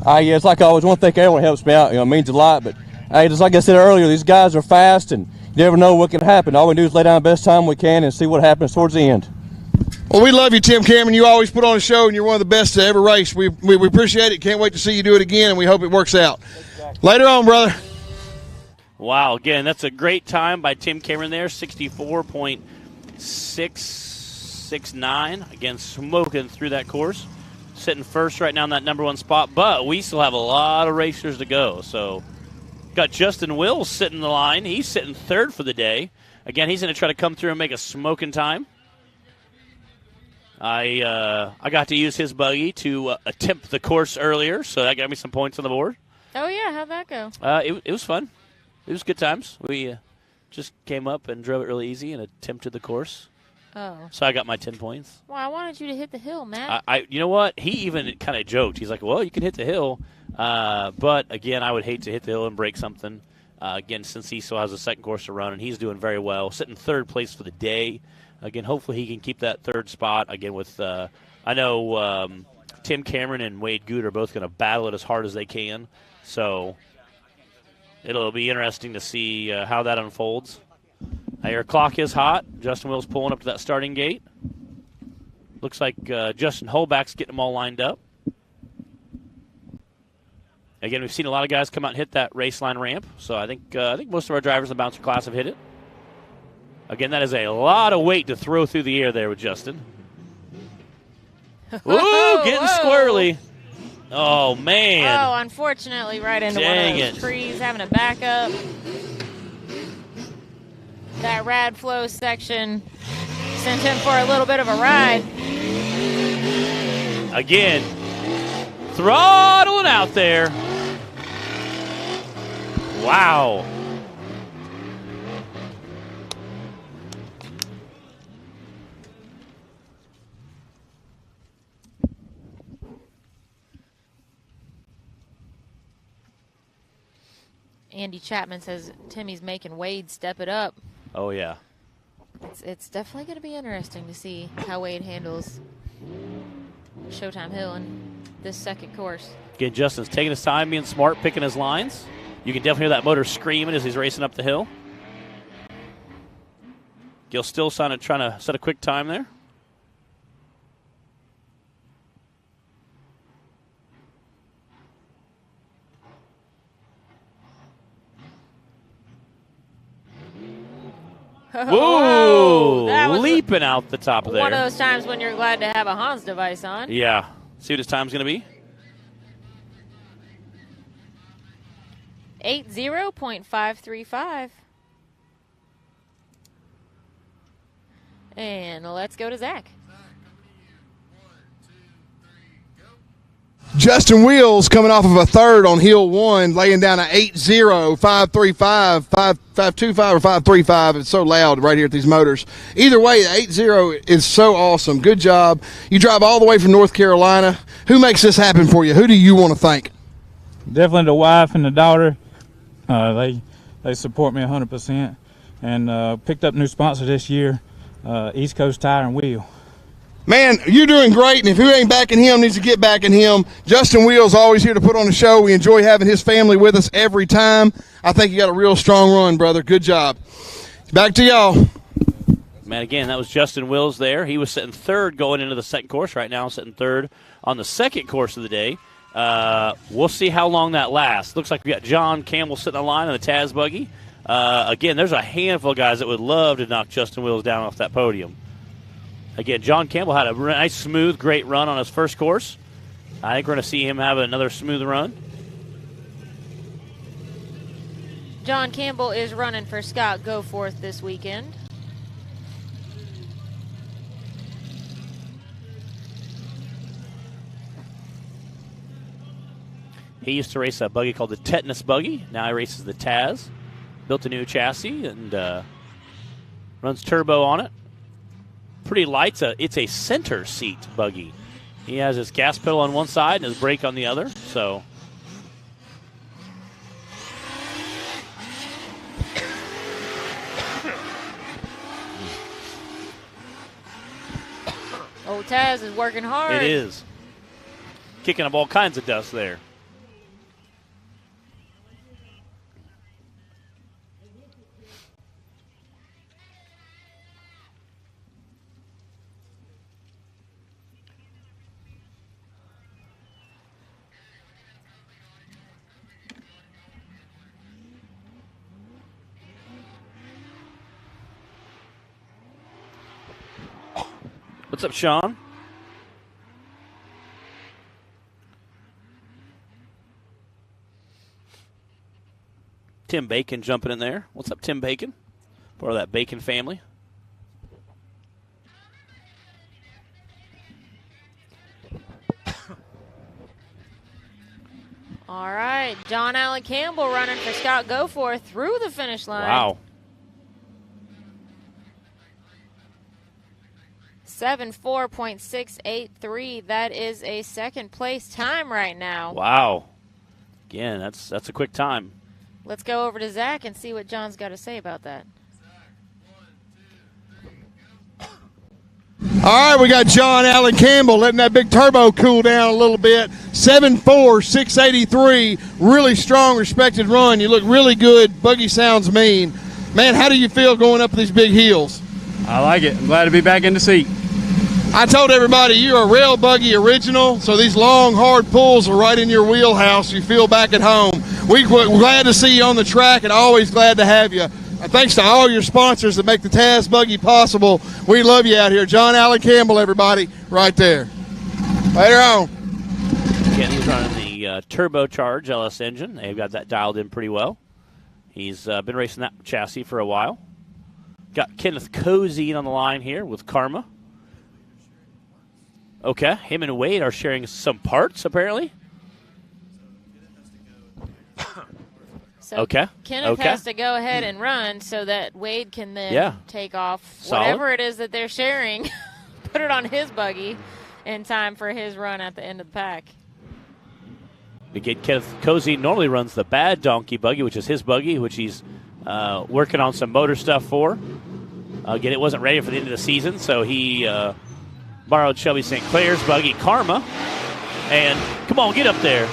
Yeah, it's like I always want to thank everyone who helps me out. It means a lot. But hey, just like I said earlier, these guys are fast, and you never know what can happen. All we do is lay down the best time we can and see what happens towards the end. Well, we love you, Tim Cameron. You always put on a show, and you're one of the best to ever race. We appreciate it. Can't wait to see you do it again, and we hope it works out. Later on, brother. Wow, again, that's a great time by Tim Cameron there, 64.669. Again, smoking through that course. Sitting first right now in that number 1 spot, but we still have a lot of racers to go. So, got Justin Wills sitting in the line. He's sitting third for the day. Again, he's going to try to come through and make a smoking time. I got to use his buggy to attempt the course earlier, so that got me some points on the board. Oh, yeah. How'd that go? It was fun. It was good times. We just came up and drove it really easy and attempted the course. Oh. So I got my 10 points. Well, I wanted you to hit the hill, Matt. You know what? He even kind of joked. He's like, well, you can hit the hill. But, again, I would hate to hit the hill and break something. Again, since he still has a second course to run, and he's doing very well. Sitting third place for the day. Again, hopefully he can keep that third spot. Again, with I know Tim Cameron and Wade Good are both going to battle it as hard as they can. So it'll be interesting to see how that unfolds. Your clock is hot. Justin Wills pulling up to that starting gate. Looks like Justin Holback's getting them all lined up. Again, we've seen a lot of guys come out and hit that race line ramp. So I think most of our drivers in the bouncer class have hit it. Again, that is a lot of weight to throw through the air there with Justin. Ooh, getting squirrely. Oh, man. Oh, unfortunately, right into Dang one of those it. trees, having to back up. That rad flow section sent him for a little bit of a ride. Again, throttling out there. Wow. Andy Chapman says Timmy's making Wade step it up. Oh, yeah. It's definitely going to be interesting to see how Wade handles Showtime Hill. And this second course. Again, Justin's taking his time, being smart, picking his lines. You can definitely hear that motor screaming as he's racing up the hill. Gil still trying to set a quick time there. Whoa! That was leaping out the top of there. One of those times when you're glad to have a Hans device on. Yeah. See what his time's going to be? 80.535. And let's go to Zach. Justin Wheels coming off of a third on hill 1, laying down an 8.0, 5.35, 5.25 or 5.35. It's so loud right here at these motors. Either way, the 8.0 is so awesome. Good job. You drive all the way from North Carolina. Who makes this happen for you? Who do you want to thank? Definitely the wife and the daughter. They support me 100%. And picked up a new sponsor this year, East Coast Tire and Wheel. Man, you're doing great, and if who ain't backing him needs to get backing him. Justin Wheels always here to put on the show. We enjoy having his family with us every time. I think you got a real strong run, brother. Good job. Back to y'all. Man, again, that was Justin Wills there. He was sitting third going into the second course. Right now, sitting third on the second course of the day. We'll see how long that lasts. Looks like we got John Campbell sitting on the line on the Taz buggy. Again, there's a handful of guys that would love to knock Justin Wills down off that podium. Again, John Campbell had a nice, smooth, great run on his first course. I think we're going to see him have another smooth run. John Campbell is running for Scott Goforth this weekend. He used to race a buggy called the Tetanus Buggy. Now he races the Taz. Built a new chassis and runs turbo on it. Pretty light. It's a center seat buggy. He has his gas pedal on one side and his brake on the other. So Old Taz is working hard. it is. Kicking up all kinds of dust there. What's up, Sean? Tim Bacon jumping in there. What's up, Tim Bacon? Part of that Bacon family. All right, John Allen Campbell running for Scott Goforth through the finish line. Wow. 74.683. That is a second place time right now. Wow. Again, that's a quick time. Let's go over to Zach and see what John's got to say about that. All right, we got John Allen Campbell letting that big turbo cool down a little bit. 7.4, 683. Really strong, respected run. You look really good. Buggy sounds mean. Man, how do you feel going up these big hills? I like it. I'm glad to be back in the seat. I told everybody you're a rail buggy original, so these long, hard pulls are right in your wheelhouse. You feel back at home. We're glad to see you on the track and always glad to have you. Thanks to all your sponsors that make the Taz buggy possible. We love you out here. John Allen Campbell, everybody, right there. Later on. Again, he's running the turbocharged LS engine. They've got that dialed in pretty well. He's been racing that chassis for a while. Got Kenneth Cozy on the line here with Karma. Okay, him and Wade are sharing some parts, apparently. So okay. Kenneth has to go ahead and run so that Wade can then take off whatever it is that they're sharing, put it on his buggy in time for his run at the end of the pack. Again, Kenneth Cozy normally runs the Bad Donkey buggy, which is his buggy, which he's working on some motor stuff for. Again, it wasn't ready for the end of the season, so he borrowed Shelby St. Clair's buggy, Karma. and come on, get up there.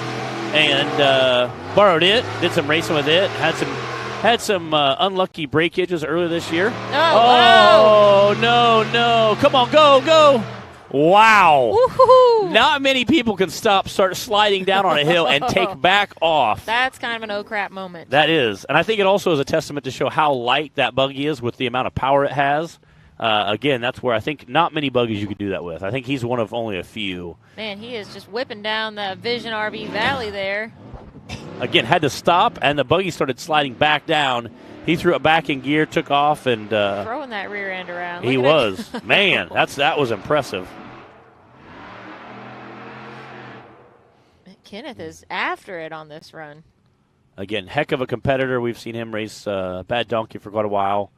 And borrowed it, did some racing with it, had some unlucky breakages earlier this year. Oh, no. Come on, go. Wow. Woo-hoo-hoo. Not many people can start sliding down on a hill and take back off. That's kind of an oh crap moment. That is. And I think it also is a testament to show how light that buggy is with the amount of power it has. Again, that's where I think not many buggies you could do that with. I think he's one of only a few. Man, he is just whipping down the Vision RV Valley there. Again, had to stop, and the buggy started sliding back down. He threw it back in gear, took off, and throwing that rear end around. He was. Man, that was impressive. Kenneth is after it on this run. Again, heck of a competitor. We've seen him race Bad Donkey for quite a while.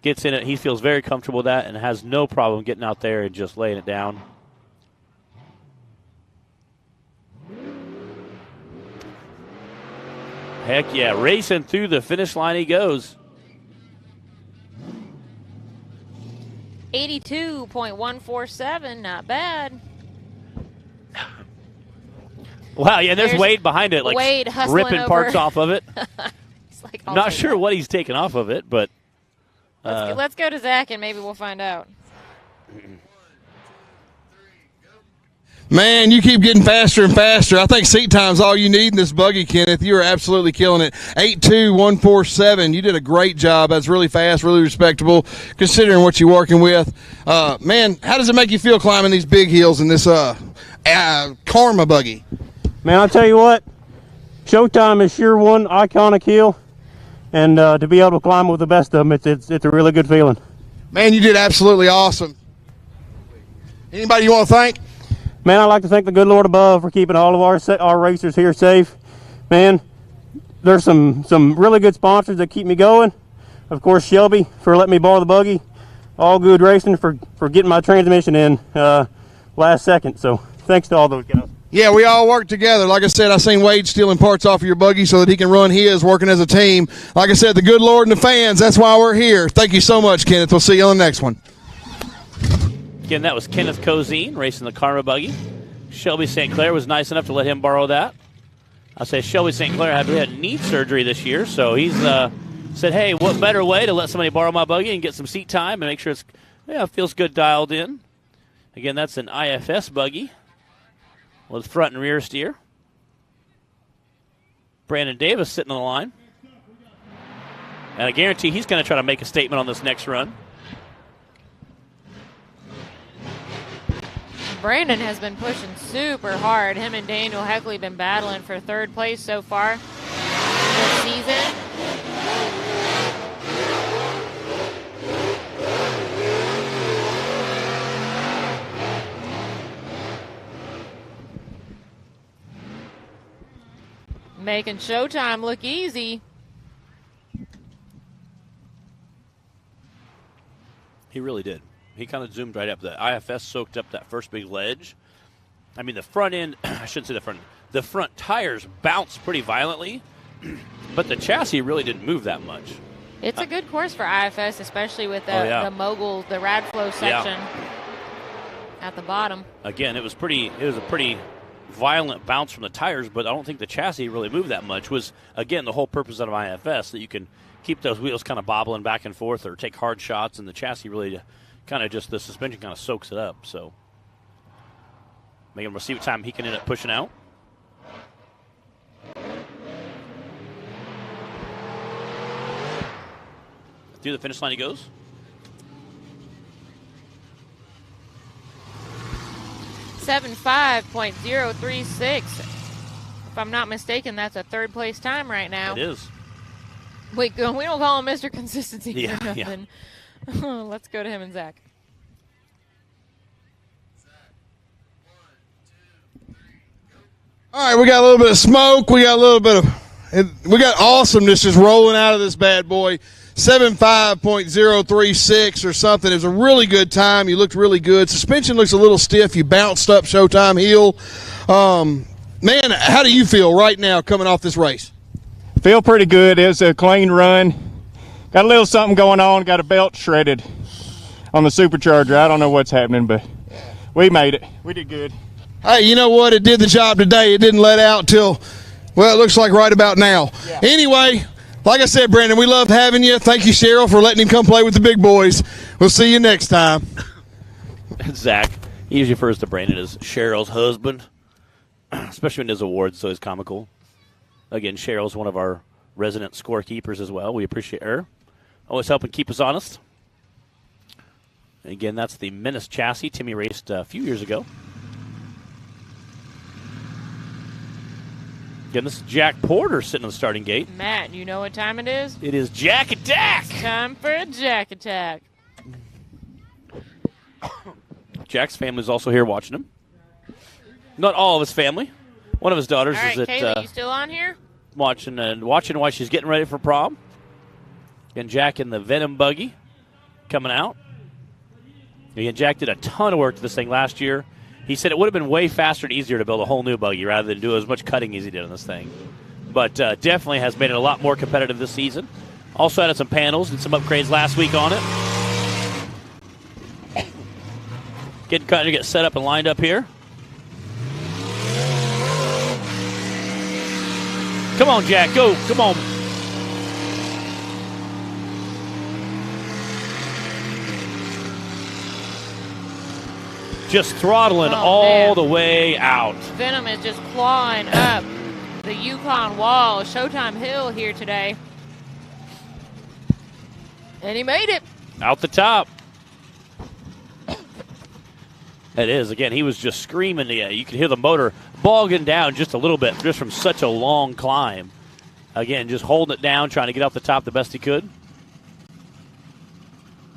Gets in it. He feels very comfortable with that and has no problem getting out there and just laying it down. Heck yeah, racing through the finish line he goes. 82.147, not bad. Wow, yeah, there's Wade behind it, like Wade ripping over. Parts off of it. Like, not sure what he's taking off of it, but let's go to Zach and maybe we'll find out. Man, you keep getting faster and faster. I think seat time's all you need in this buggy, Kenneth. You are absolutely killing it. 8.2147. You did a great job. That's really fast, really respectable, considering what you're working with. Man, how does it make you feel climbing these big hills in this Karma buggy? Man, I'll tell you what, Showtime is sure one iconic hill, and to be able to climb with the best of them, it's a really good feeling. Man, you did absolutely awesome. Anybody you want to thank? Man, I'd like to thank the good Lord above for keeping all of our racers here safe. Man, there's some really good sponsors that keep me going. Of course, Shelby for letting me borrow the buggy. All Good Racing for getting my transmission in last second. So thanks to all those guys. Yeah, we all work together. Like I said, I seen Wade stealing parts off of your buggy so that he can run his, working as a team. Like I said, the good Lord and the fans, that's why we're here. Thank you so much, Kenneth. We'll see you on the next one. Again, that was Kenneth Cozine racing the Karma buggy. Shelby St. Clair was nice enough to let him borrow that. I say Shelby St. Clair had knee surgery this year, so he's said, hey, what better way to let somebody borrow my buggy and get some seat time and make sure it feels good dialed in. Again, that's an IFS buggy with front and rear steer. Brandon Davis sitting on the line. And I guarantee he's going to try to make a statement on this next run. Brandon has been pushing super hard. Him and Daniel Heckley been battling for third place so far this season. Making Showtime look easy. He really did. He kind of zoomed right up. The IFS soaked up that first big ledge. I mean, the front end, I shouldn't say the front. The front tires bounced pretty violently, but the chassis really didn't move that much. It's a good course for IFS, especially with the mogul, the Radflow section at the bottom. Again, it was a pretty violent bounce from the tires, but I don't think the chassis really moved that much. Was, again, the whole purpose of IFS, that you can keep those wheels kind of bobbling back and forth or take hard shots, and the chassis really kind of just, the suspension kind of soaks it up. So we'll see what time he can end up pushing out. Through the finish line he goes. .036. If I'm not mistaken, that's a third place time right now. It is. Wait, we don't call him Mr. Consistency for nothing. Let's go to him and Zach. All right, we got a little bit of smoke. We got a little bit of, we got awesomeness just rolling out of this bad boy. 75.036 or something. It was a really good time. You looked really good. Suspension looks a little stiff. You bounced up Showtime Hill. Man, how do you feel right now coming off this race? Feel pretty good. It was a clean run. Got a little something going on. Got a belt shredded on the supercharger. I don't know what's happening, but we made it. We did good. Hey, you know what? It did the job today. It didn't let out till, well, it looks like right about now. Yeah. Anyway, like I said, Brandon, we love having you. Thank you, Cheryl, for letting him come play with the big boys. We'll see you next time. Zach, he usually refers to Brandon as Cheryl's husband, especially in his awards, so he's comical. Again, Cheryl's one of our resident scorekeepers as well. We appreciate her. Always helping keep us honest. And again, that's the Menace chassis Timmy raced a few years ago. Again, this is Jack Porter sitting on the starting gate. Matt, you know what time it is? It is Jack Attack. It's time for a Jack Attack. Jack's family's also here watching him. Not all of his family. One of his daughters All right, is Kaylee, you still on here? watching while she's getting ready for prom. Again, Jack in the Venom buggy coming out. Again, Jack did a ton of work to this thing last year. He said it would have been way faster and easier to build a whole new buggy rather than do as much cutting as he did on this thing. But definitely has made it a lot more competitive this season. Also added some panels and some upgrades last week on it. Getting cut to get set up and lined up here. Come on, Jack, go. Come on. Just throttling all the way out. Venom is just clawing up the Yukon wall. Showtime Hill here today. And he made it. Out the top. It is. Again, he was just screaming. You could hear the motor bogging down just a little bit just from such a long climb. Again, just holding it down, trying to get off the top the best he could.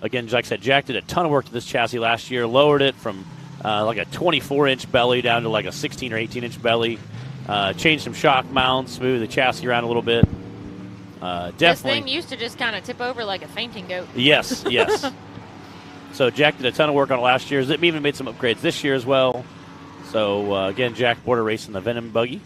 Again, like I said, Jack did a ton of work to this chassis last year. Lowered it from like a 24-inch belly down to like a 16 or 18-inch belly. Changed some shock mounts, moved the chassis around a little bit. Definitely. This thing used to just kind of tip over like a fainting goat. Yes, yes. So Jack did a ton of work on it last year. Zip even made some upgrades this year as well. So, again, Jack Porter racing the Venom buggy.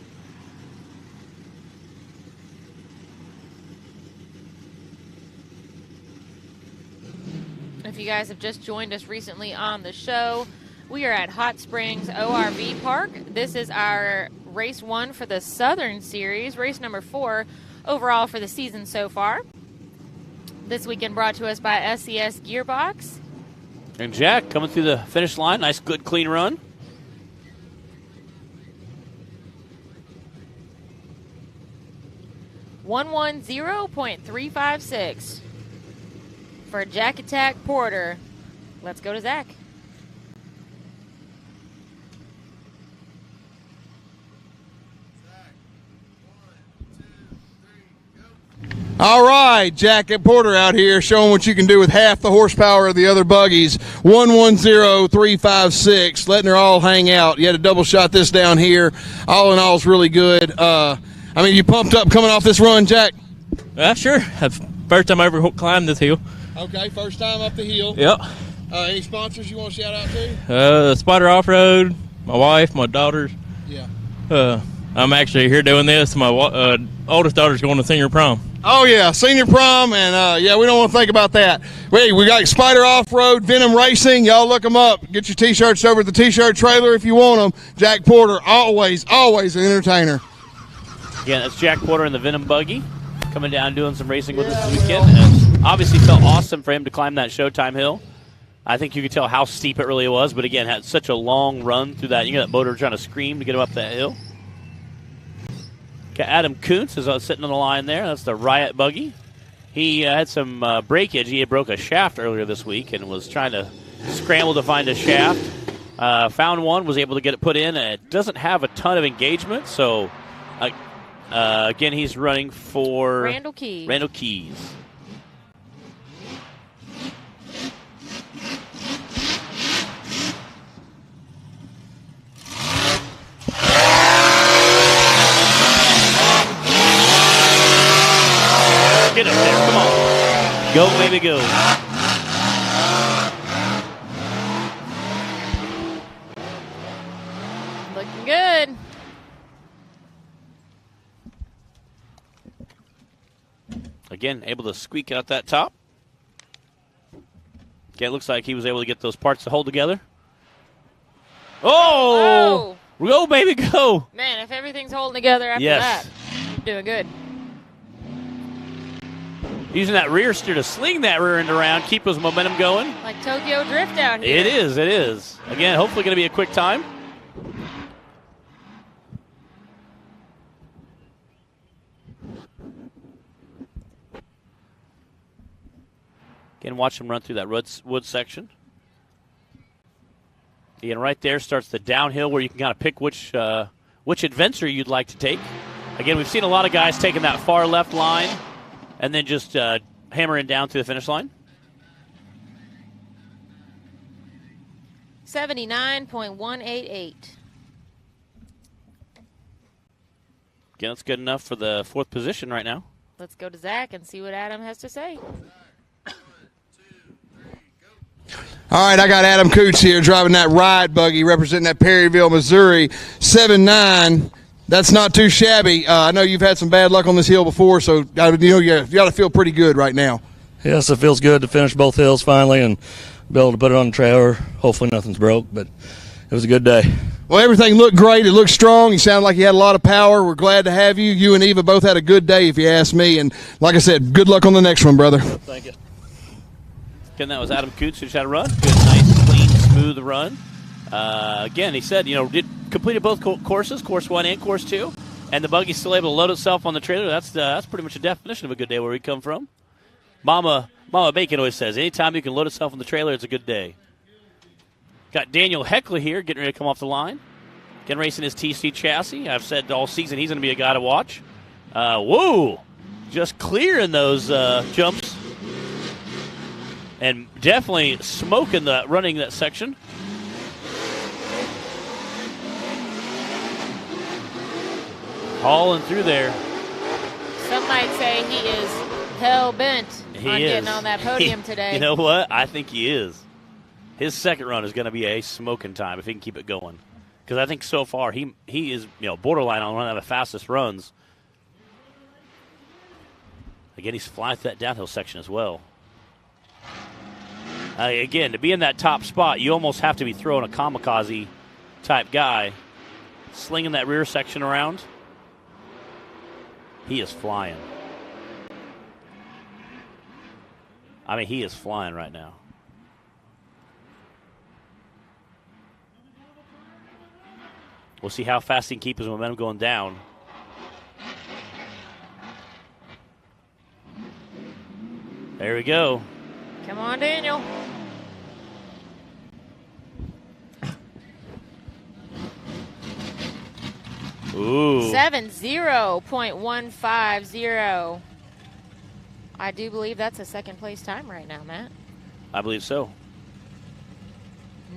If you guys have just joined us recently on the show, we are at Hot Springs ORV Park. This is our race 1 for the Southern Series, race number 4 overall for the season so far. This weekend brought to us by SCS Gearbox. And Jack coming through the finish line. Nice, good, clean run. .356 for Jack Attack Porter. Let's go to Zach. All right, Jack and Porter out here showing what you can do with half the horsepower of the other buggies. 110356, letting her all hang out. You had a double shot this down here. All in all is really good. I mean, you pumped up coming off this run, Jack? Sure. First time I ever climbed this hill. Okay, first time up the hill. Yep. Any sponsors you want to shout out to? Spider Off-Road, my wife, my daughters. Yeah. I'm actually here doing this. My oldest daughter's going to senior prom. Oh, yeah, senior prom, and, yeah, we don't want to think about that. Wait, we got Spider Off-Road, Venom Racing. Y'all look them up. Get your T-shirts over at the T-shirt trailer if you want them. Jack Porter, always an entertainer. Again, that's Jack Porter in the Venom buggy coming down doing some racing with us this weekend. And obviously felt awesome for him to climb that Showtime hill. I think you could tell how steep it really was, but again, had such a long run through that. You know, that motor trying to scream to get him up that hill. Adam Kuntz is sitting on the line there. That's the Riot buggy. He had some breakage. He had broke a shaft earlier this week and was trying to scramble to find a shaft. Found one, was able to get it put in. It doesn't have a ton of engagement, so again, he's running for Randall Keys. Randall Keys. Get up there, come on. Go, baby, go. Looking good. Again, able to squeak out that top. Okay, it looks like he was able to get those parts to hold together. Oh! Go, baby, go. Man, if everything's holding together after that, you're doing good. Using that rear steer to sling that rear end around, keep his momentum going. Like Tokyo Drift out here. It is, it is. Again, hopefully going to be a quick time. Again, watch him run through that wood section. Again, right there starts the downhill where you can kind of pick which adventure you'd like to take. Again, we've seen a lot of guys taking that far left line and then just hammering down to the finish line. 79.188. Again, that's good enough for the 4th position right now. Let's go to Zach and see what Adam has to say. All right, I got Adam Coots here driving that ride buggy representing that Perryville, Missouri, 7-9. That's not too shabby. I know you've had some bad luck on this hill before, so you got to feel pretty good right now. Yes, it feels good to finish both hills finally and be able to put it on the trailer. Hopefully nothing's broke, but it was a good day. Well, everything looked great. It looked strong. You sounded like you had a lot of power. We're glad to have you. You and Eva both had a good day, if you ask me. And like I said, good luck on the next one, brother. Thank you. Again, that was Adam Coots who just had a run. Good, nice, clean, smooth run. Again, he said, completed both courses, course 1 and course 2, and the buggy's still able to load itself on the trailer. That's pretty much the definition of a good day where we come from. Mama Bacon always says, anytime you can load itself on the trailer, it's a good day. Got Daniel Heckler here getting ready to come off the line. Again, racing his TC chassis. I've said all season he's going to be a guy to watch. Whoa! Just clearing those jumps. And definitely smoking running that section. Hauling through there. Some might say he is hell-bent on getting on that podium today. You know what? I think he is. His second run is going to be a smoking time if he can keep it going. Because I think so far he is borderline on one of the fastest runs. Again, he's flying through that downhill section as well. Again, to be in that top spot, you almost have to be throwing a kamikaze-type guy, slinging that rear section around. He is flying. I mean, he is flying right now. We'll see how fast he can keep his momentum going down. There we go. Come on, Daniel. Ooh. 70.150. I do believe that's a second place time right now, Matt. I believe so.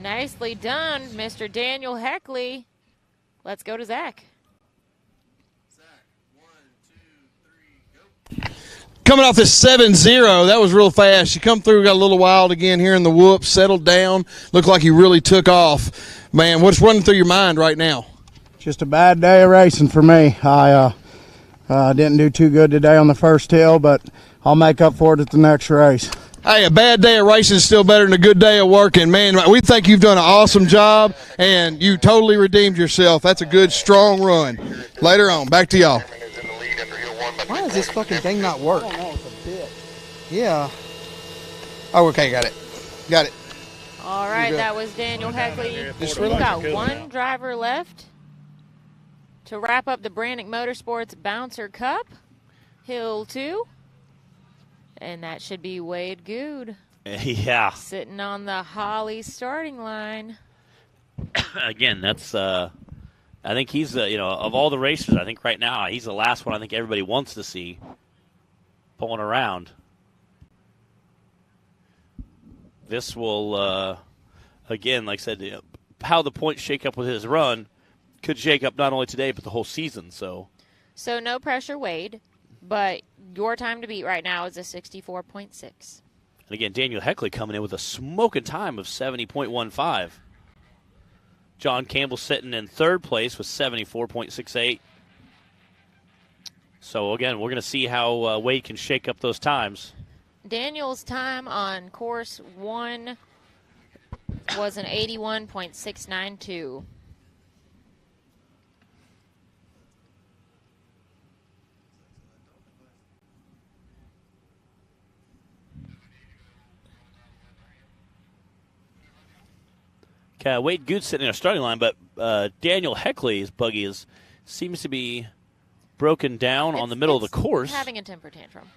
Nicely done, Mr. Daniel Heckley. Let's go to Zach. Coming off this 7-0, that was real fast. You come through, got a little wild again here in the whoops, settled down. Looked like you really took off. Man, what's running through your mind right now? Just a bad day of racing for me. I didn't do too good today on the first hill, but I'll make up for it at the next race. Hey, a bad day of racing is still better than a good day of working. Man, we think you've done an awesome job, and you totally redeemed yourself. That's a good, strong run. Later on, back to y'all. Why does this fucking thing not work? Oh, no, it's a bit. Yeah. Oh, okay, got it. Got it. All right, that was Daniel Heckley. We've got one driver left to wrap up the Branik Motorsports Bouncer Cup, Hill 2. And that should be Wade Good. Yeah. Sitting on the Holly starting line. Again, that's, I think he's, of all the racers, I think right now, he's the last one I think everybody wants to see pulling around. This will, again, like I said, how the points shake up with his run could shake up not only today but the whole season. So no pressure, Wade, but your time to beat right now is a 64.6. And again, Daniel Heckley coming in with a smoking time of 70.15. John Campbell sitting in third place with 74.68. So again, we're going to see how Wade can shake up those times. Daniel's time on course 1 was an 81.692. Wade Goode sitting in our starting line, but Daniel Heckley's buggy seems to be broken down on the middle of the course. Having a temper tantrum.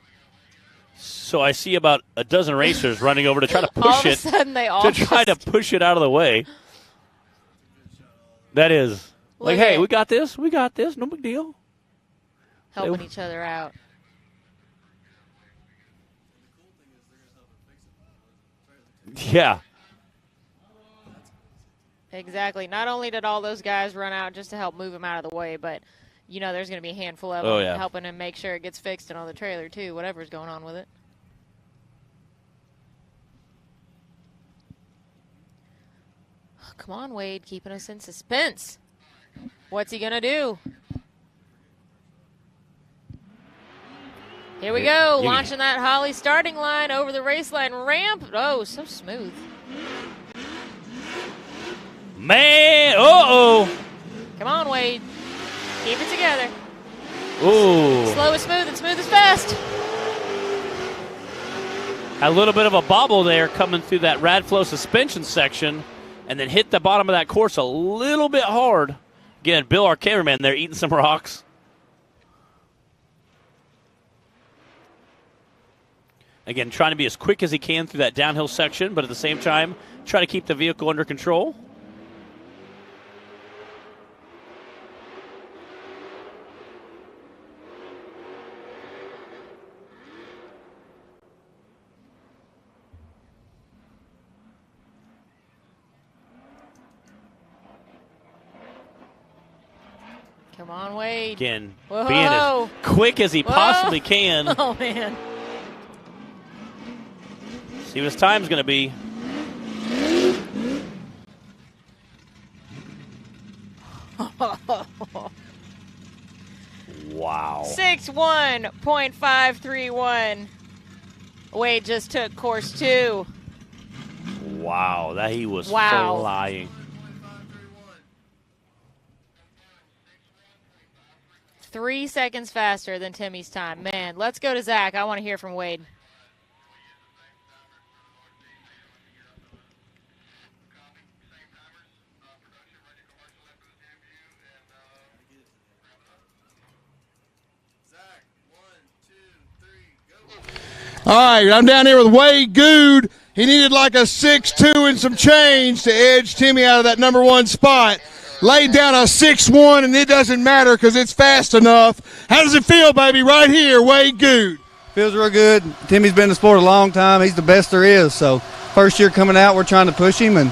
So I see about a dozen racers running over to try to push All of a it. sudden they all try to push it out of the way. That is like, hey, we got this. We got this. No big deal. Helping each other out. Yeah. Exactly. Not only did all those guys run out just to help move him out of the way, but, there's going to be a handful of them helping him make sure it gets fixed and on the trailer, too, whatever's going on with it. Oh, come on, Wade, keeping us in suspense. What's he going to do? Here we go, launching that Holly starting line over the race line ramp. Oh, so smooth. Man, uh-oh. Come on, Wade. Keep it together. Ooh. Slow is smooth and smooth is fast. A little bit of a bobble there coming through that Radflow suspension section and then hit the bottom of that course a little bit hard. Again, Bill, our cameraman there, eating some rocks. Again, trying to be as quick as he can through that downhill section, but at the same time, try to keep the vehicle under control. Come on, Wade. Again, Whoa. being as quick as he possibly can. Oh, man. See what his time's going to be. Wow. 6:1.531. Wade just took course 2. Wow, that he was Wow. flying. 3 seconds faster than Timmy's time. Man, let's go to Zach. I want to hear from Wade. All right, I'm down here with Wade Goode. He needed like a 6'2" and some change to edge Timmy out of that number 1 spot. Laid down a 6'1", and it doesn't matter because it's fast enough. How does it feel, baby? Right here, Wade Goode. Feels real good. Timmy's been in the sport a long time. He's the best there is. So first year coming out, we're trying to push him, and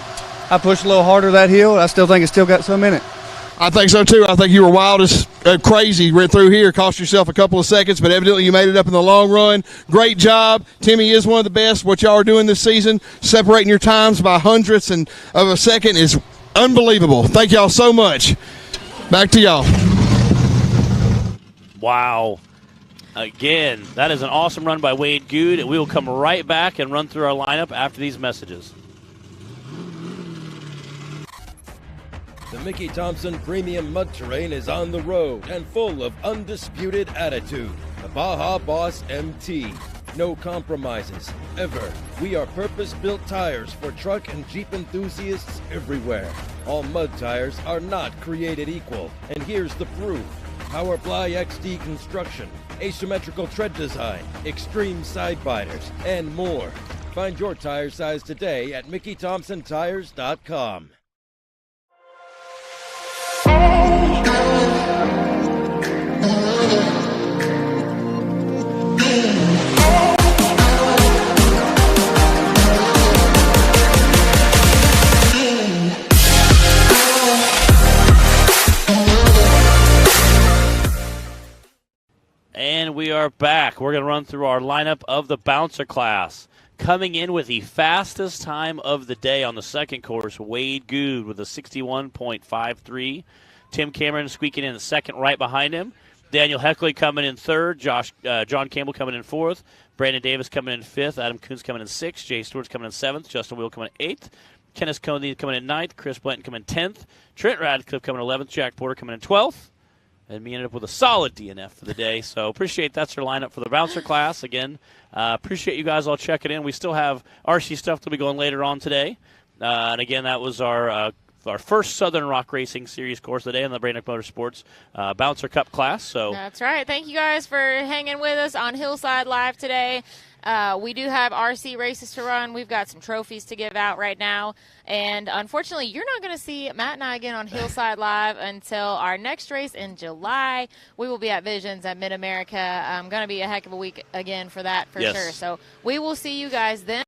I pushed a little harder that hill. I still think it's still got some in it. I think so, too. I think you were wild as crazy. Went through here, cost yourself a couple of seconds, but evidently you made it up in the long run. Great job. Timmy is one of the best. What y'all are doing this season, separating your times by hundredths of a second is unbelievable. Thank y'all so much. Back to y'all. Wow. Again, that is an awesome run by Wade Goode, and we will come right back and run through our lineup after these messages. The Mickey Thompson Premium Mud Terrain is on the road and full of undisputed attitude. The Baja Boss MT. No compromises, ever. We are purpose-built tires for truck and Jeep enthusiasts everywhere. All mud tires are not created equal, and here's the proof. Powerfly XD construction, asymmetrical tread design, extreme side biters, and more. Find your tire size today at MickeyThompsonTires.com. And we are back. We're going to run through our lineup of the bouncer class. Coming in with the fastest time of the day on the second course, Wade Goode with a 61.53. Tim Cameron squeaking in second right behind him. Daniel Heckley coming in third. John Campbell coming in fourth. Brandon Davis coming in fifth. Adam Coons coming in sixth. Jay Stewart's coming in seventh. Justin Wheel coming in eighth. Kenneth Coney coming in ninth. Chris Blanton coming in 10th. Trent Radcliffe coming in 11th. Jack Porter coming in 12th. And we ended up with a solid DNF for the day. So appreciate that's our lineup for the bouncer class. Again, appreciate you guys all checking in. We still have RC stuff to be going later on today. And again, that was our first Southern Rock Racing Series course today in the Branik Motorsports Bouncer Cup class. So that's right. Thank you guys for hanging with us on Hillside Live today. We do have RC races to run. We've got some trophies to give out right now. And unfortunately, you're not going to see Matt and I again on Hillside Live until our next race in July. We will be at Visions at Mid-America. Going to be a heck of a week again for that, for sure. So we will see you guys then.